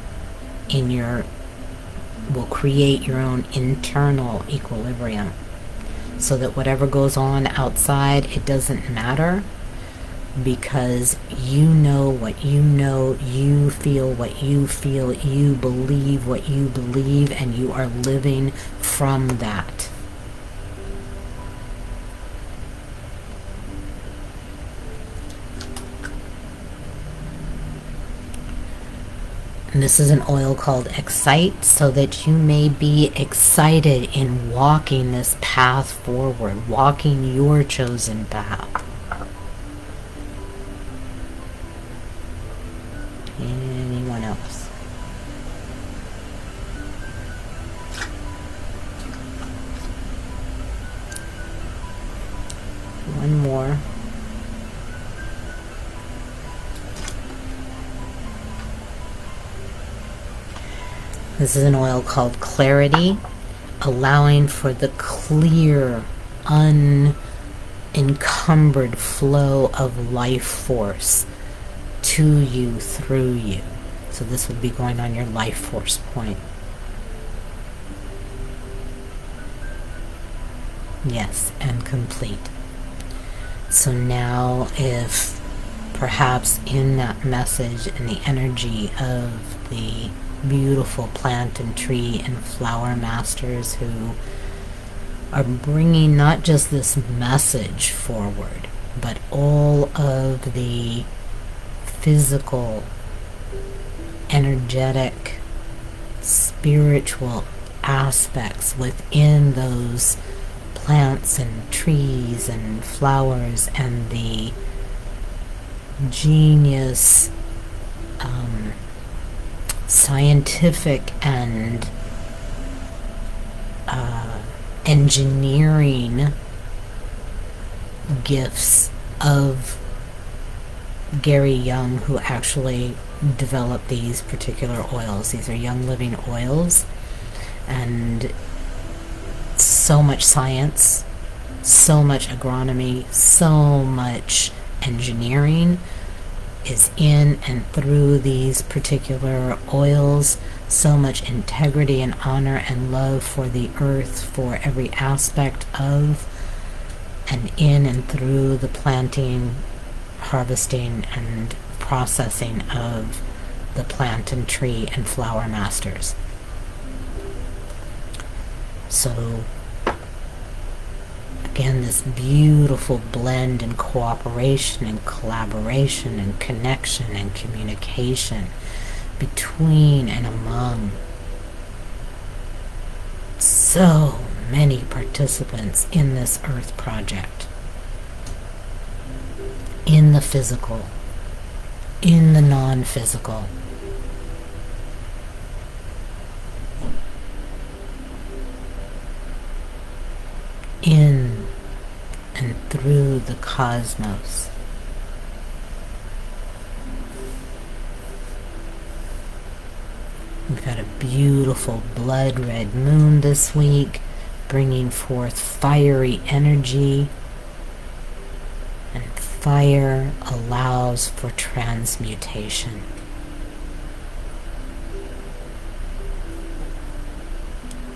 will create your own internal equilibrium, so that whatever goes on outside, it doesn't matter, because you know what you know, you feel what you feel, you believe what you believe, and you are living from that. And this is an oil called Excite, so that you may be excited in walking this path forward, walking your chosen path. Anyone else? One more. This is an oil called Clarity, allowing for the clear, unencumbered flow of life force to you, through you. So this would be going on your life force point. Yes, and complete. So now, if perhaps in that message and the energy of the beautiful plant and tree and flower masters who are bringing not just this message forward, but all of the physical, energetic, spiritual aspects within those plants and trees and flowers, and the genius, scientific and engineering gifts of Gary Young, who actually developed these particular oils. These are young living oils, and so much science, so much agronomy, so much engineering is in and through these particular oils. So much integrity and honor and love for the earth, for every aspect of and in and through the planting, harvesting, and processing of the plant and tree and flower masters. So again, this beautiful blend and cooperation and collaboration and connection and communication between and among so many participants in this Earth project, in the physical, in the non-physical. In and through the cosmos. We've got a beautiful blood red moon this week, bringing forth fiery energy, and fire allows for transmutation.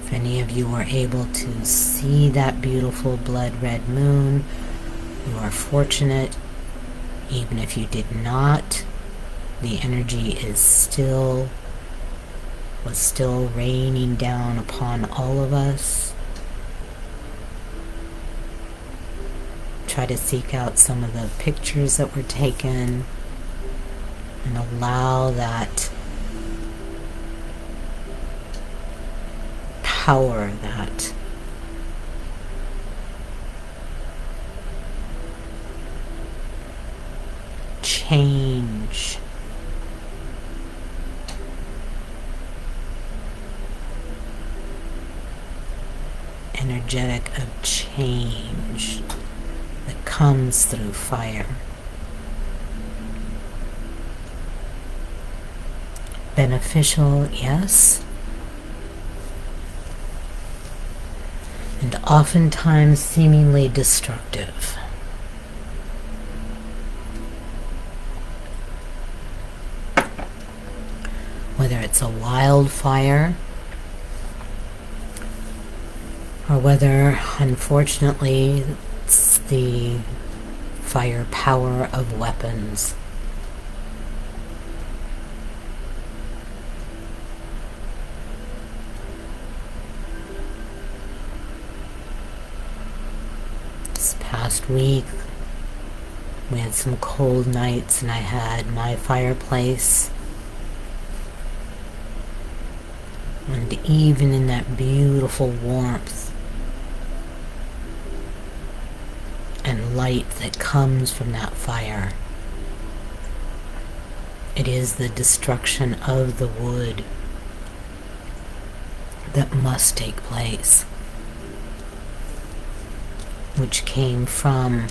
If any of you were able to see that beautiful blood red moon, you are fortunate. Even if you did not, the energy was still raining down upon all of us. Try to seek out some of the pictures that were taken and allow that power, that change, energetic of change that comes through fire. Beneficial, yes. and oftentimes seemingly destructive. Whether it's a wildfire or whether, unfortunately, it's the firepower of weapons. This past week, we had some cold nights, and I had my fireplace. And even in that beautiful warmth and light that comes from that fire, it is the destruction of the wood that must take place, which came from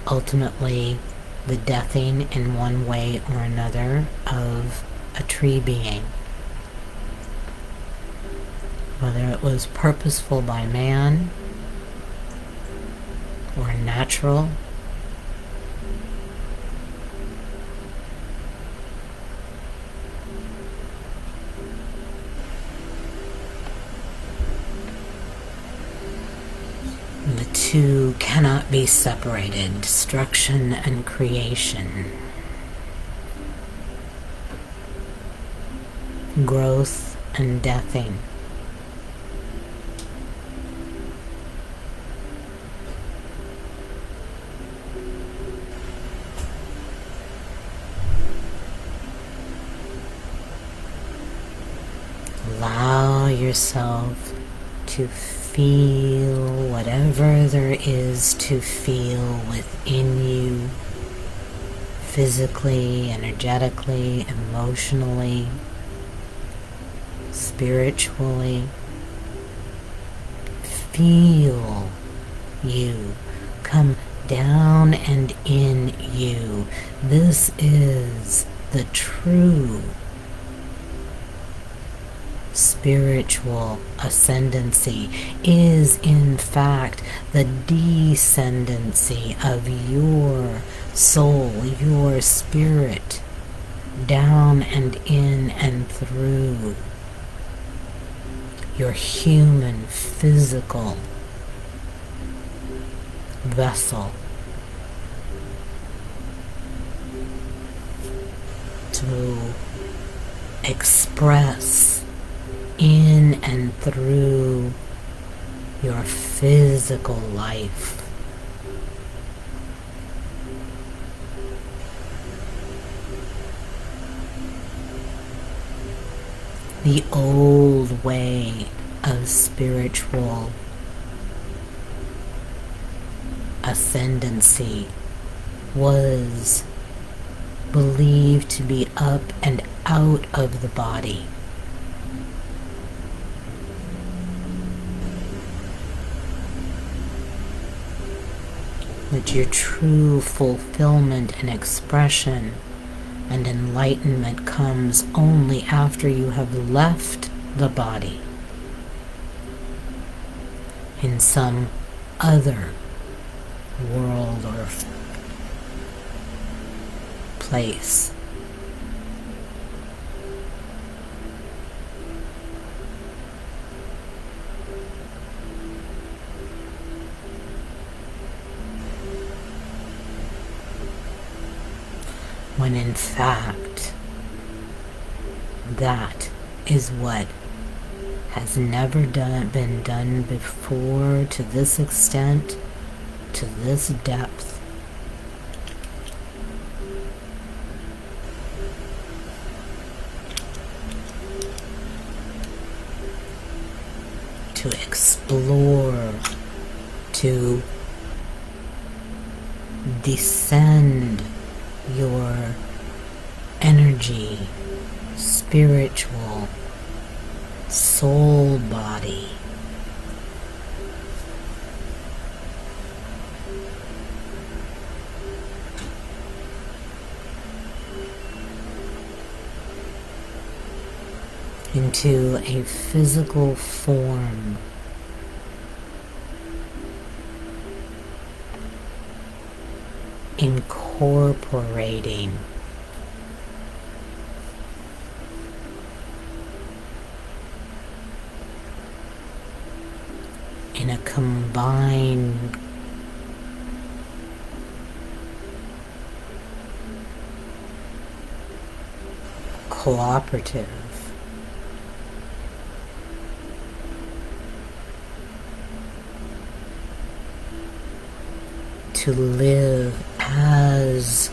ultimately the deathing in one way or another of a tree being. Whether it was purposeful by man or natural, the two cannot be separated, destruction and creation, growth and deathing. Allow yourself to feel whatever there is to feel within you, physically, energetically, emotionally, spiritually. Feel you come down and in you. This is the true spiritual ascendancy, is in fact the descendancy of your soul, your spirit, down and in and through your human physical vessel to express in and through your physical life. The old way of spiritual ascendancy was believed to be up and out of the body. That your true fulfillment and expression and enlightenment comes only after you have left the body in some other world or place. When in fact, that is what has never been done before to this extent, to this depth. To explore, to descend your energy, spiritual, soul body. Into a physical form incorporating in a combined cooperative to live as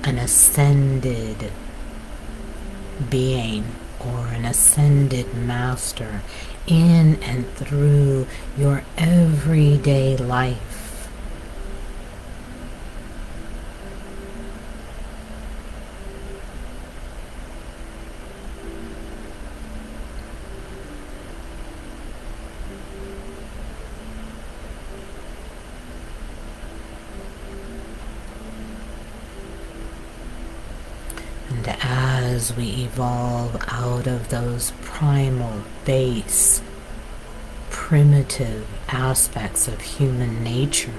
an ascended being or an ascended master in and through your everyday life. And as we evolve out of those primal, base, primitive aspects of human nature,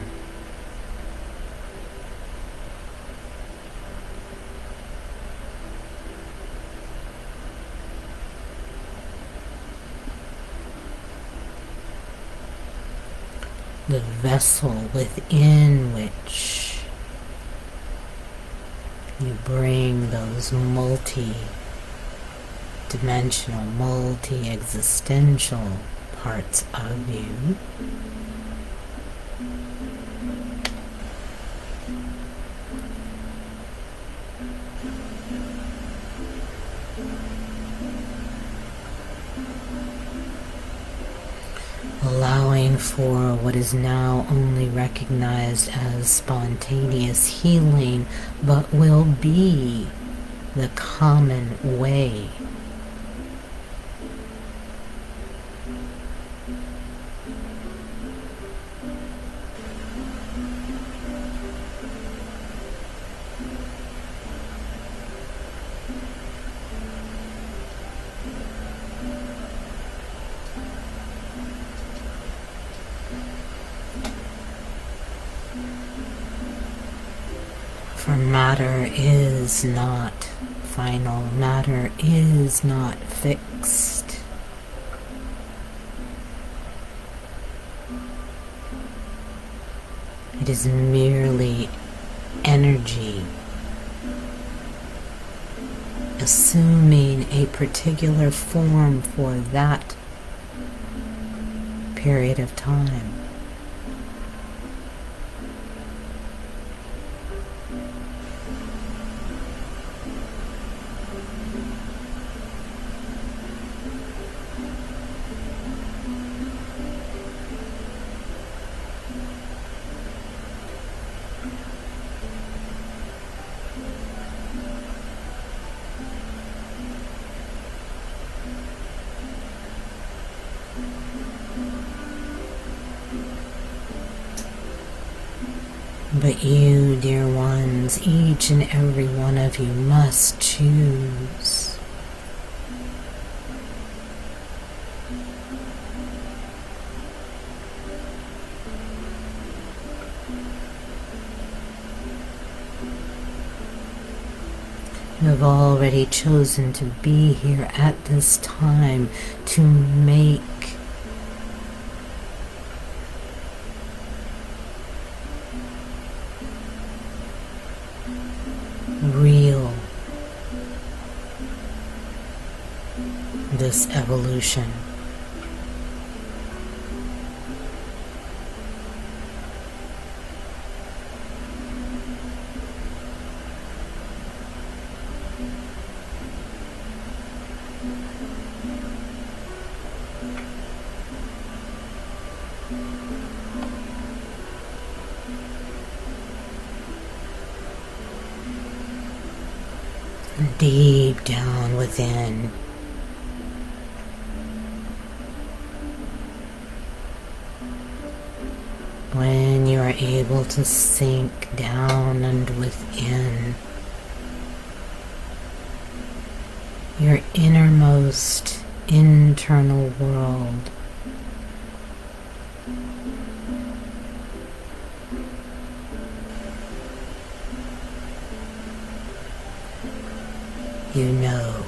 the vessel within which you bring those multi-dimensional, multi-existential parts of you, allowing for what is now only recognized as spontaneous healing, but will be the common way. For matter is not final, matter is not fixed. It is merely energy, assuming a particular form for that period of time. But you, dear ones, each and every one of you must choose. You have already chosen to be here at this time to make real this evolution. Deep down within, when you are able to sink down and within your innermost internal world, You know.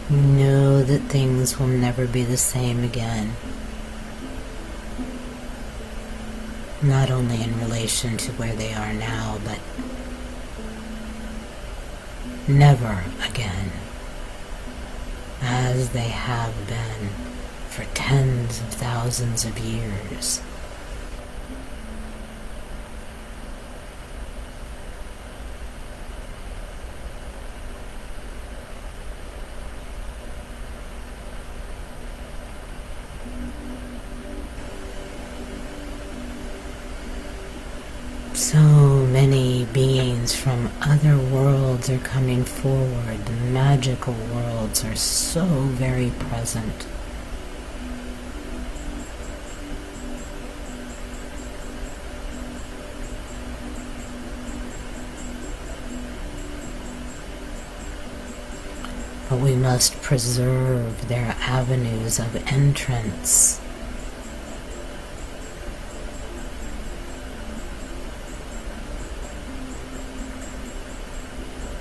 You know that things will never be the same again. Not only in relation to where they are now, but never again, as they have been for tens of thousands of years. So many beings from other worlds are coming forward. The magical worlds are so very present. But we must preserve their avenues of entrance.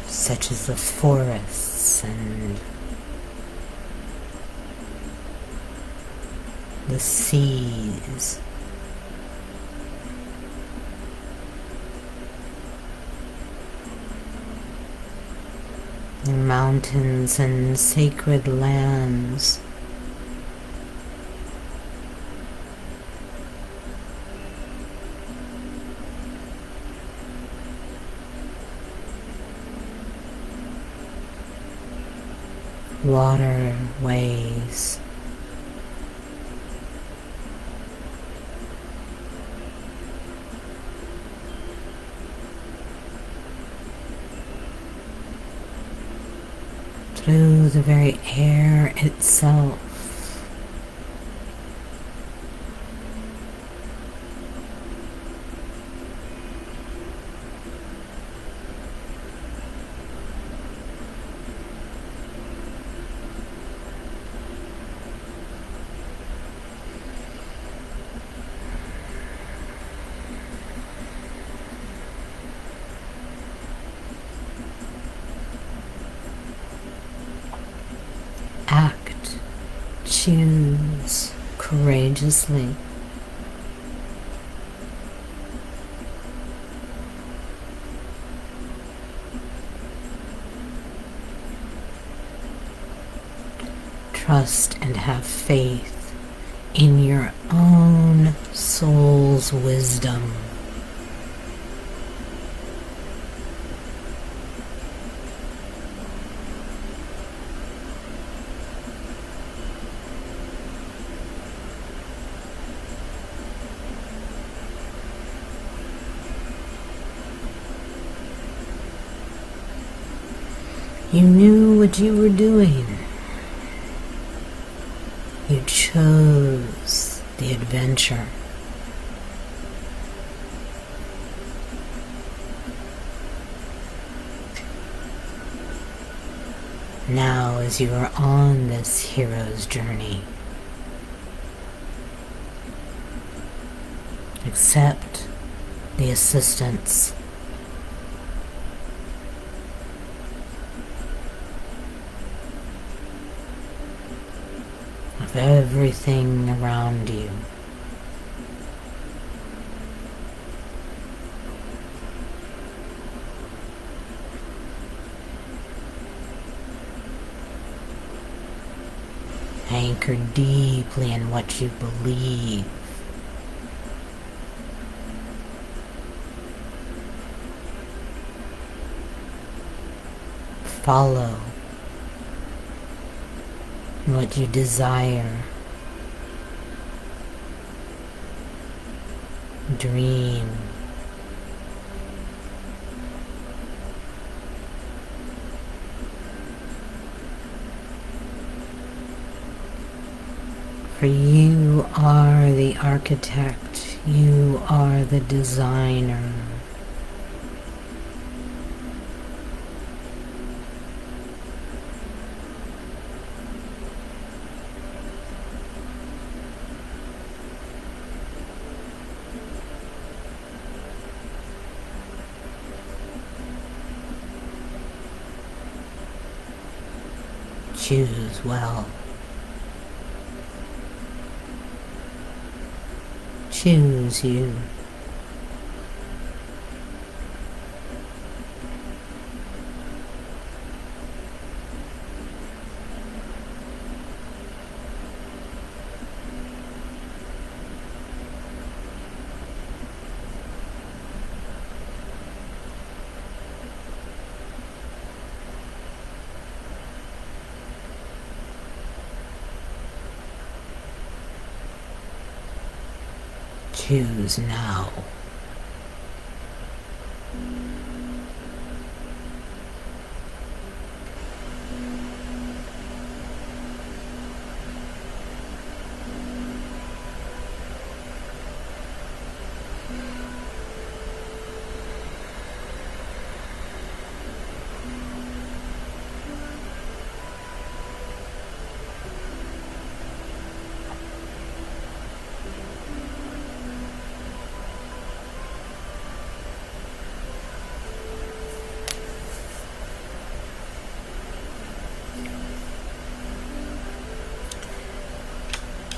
Such as the forests and the seas. The mountains and sacred lands. Waterways. Through the very air itself. Act, choose courageously. Trust and have faith in your own soul's wisdom. You knew what you were doing. You chose the adventure. Now, as you are on this hero's journey, accept the assistance of everything around you. Anchor deeply in what you believe. Follow what you desire. Dream. For you are the architect, you are the designer. Choose well. Choose you. Choose now.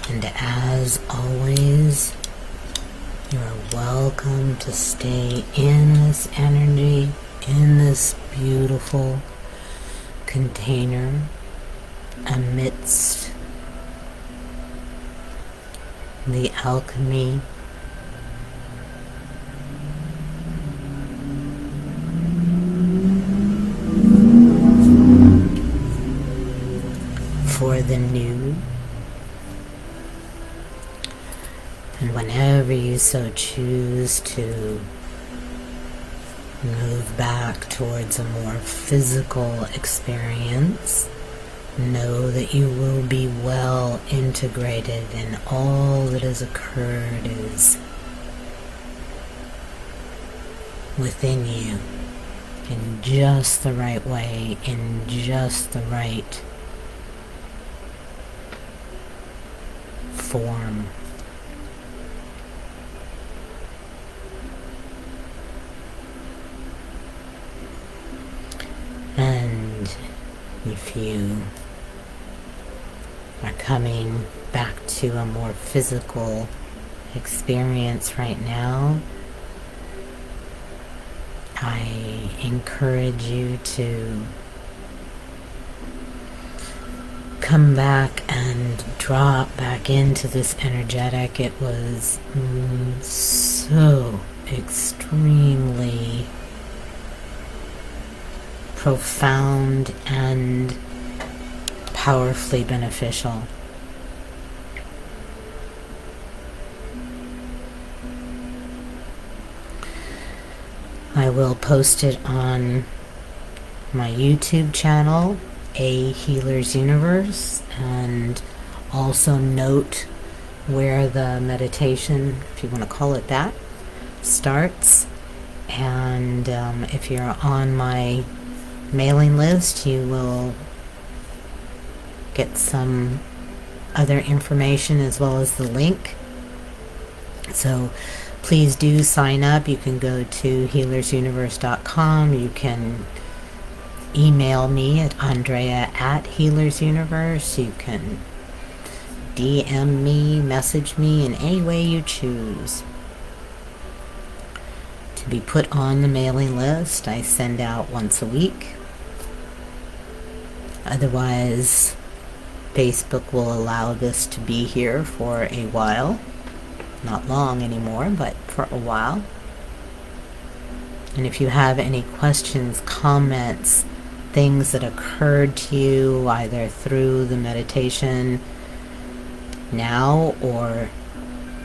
And as always, you are welcome to stay in this energy, in this beautiful container amidst the alchemy for the new. And whenever you so choose to move back towards a more physical experience, know that you will be well integrated and all that has occurred is within you in just the right way, in just the right form. And if you are coming back to a more physical experience right now, I encourage you to come back and drop back into this energetic. It was so extremely profound and powerfully beneficial. I will post it on my YouTube channel, A Healer's Universe, and also note where the meditation, if you want to call it that, starts. And if you're on my mailing list, you will get some other information as well as the link. So please do sign up. You can go to healersuniverse.com. You can email me at Andrea@healersuniverse. You can DM me, message me in any way you choose to be put on the mailing list. I send out once a week. Otherwise, Facebook will allow this to be here for a while. Not long anymore, but for a while. And if you have any questions, comments, things that occurred to you either through the meditation now or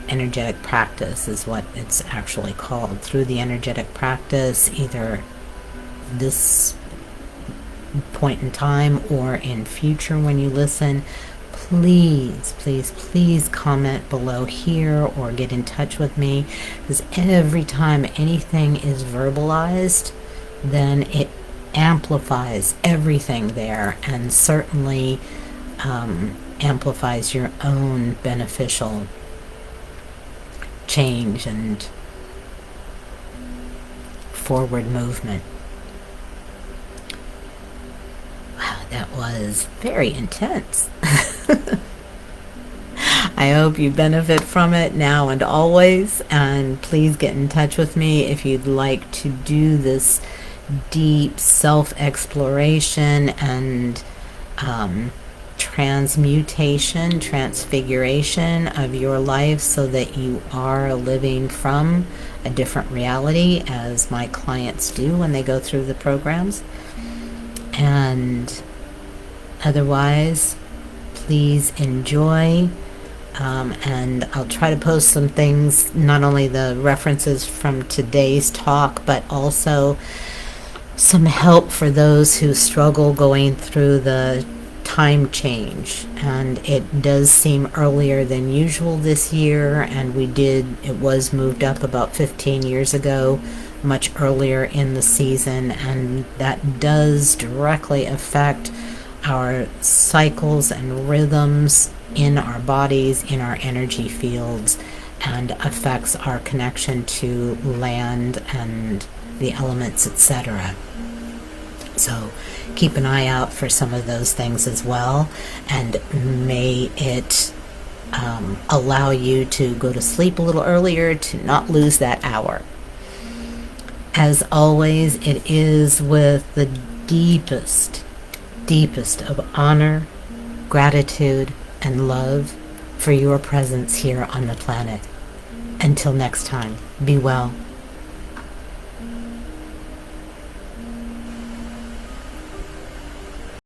energetic practice is what it's actually called. Through the energetic practice, either this point in time or in future when you listen, please, please, please comment below here or get in touch with me, because every time anything is verbalized, then it amplifies everything there, and certainly amplifies your own beneficial change and forward movement. Wow, that was very intense. I hope you benefit from it now and always, and please get in touch with me if you'd like to do this deep self-exploration and transmutation, transfiguration of your life so that you are living from a different reality, as my clients do when they go through the programs. And otherwise, please enjoy. And I'll try to post some things, not only the references from today's talk, but also some help for those who struggle going through the time change. And it does seem earlier than usual this year, and it was moved up about 15 years ago, much earlier in the season, and that does directly affect our cycles and rhythms in our bodies, in our energy fields, and affects our connection to land and the elements, etc. So keep an eye out for some of those things as well, and may it allow you to go to sleep a little earlier, to not lose that hour. As always, it is with the deepest of honor, gratitude, and love for your presence here on the planet. Until next time, be well.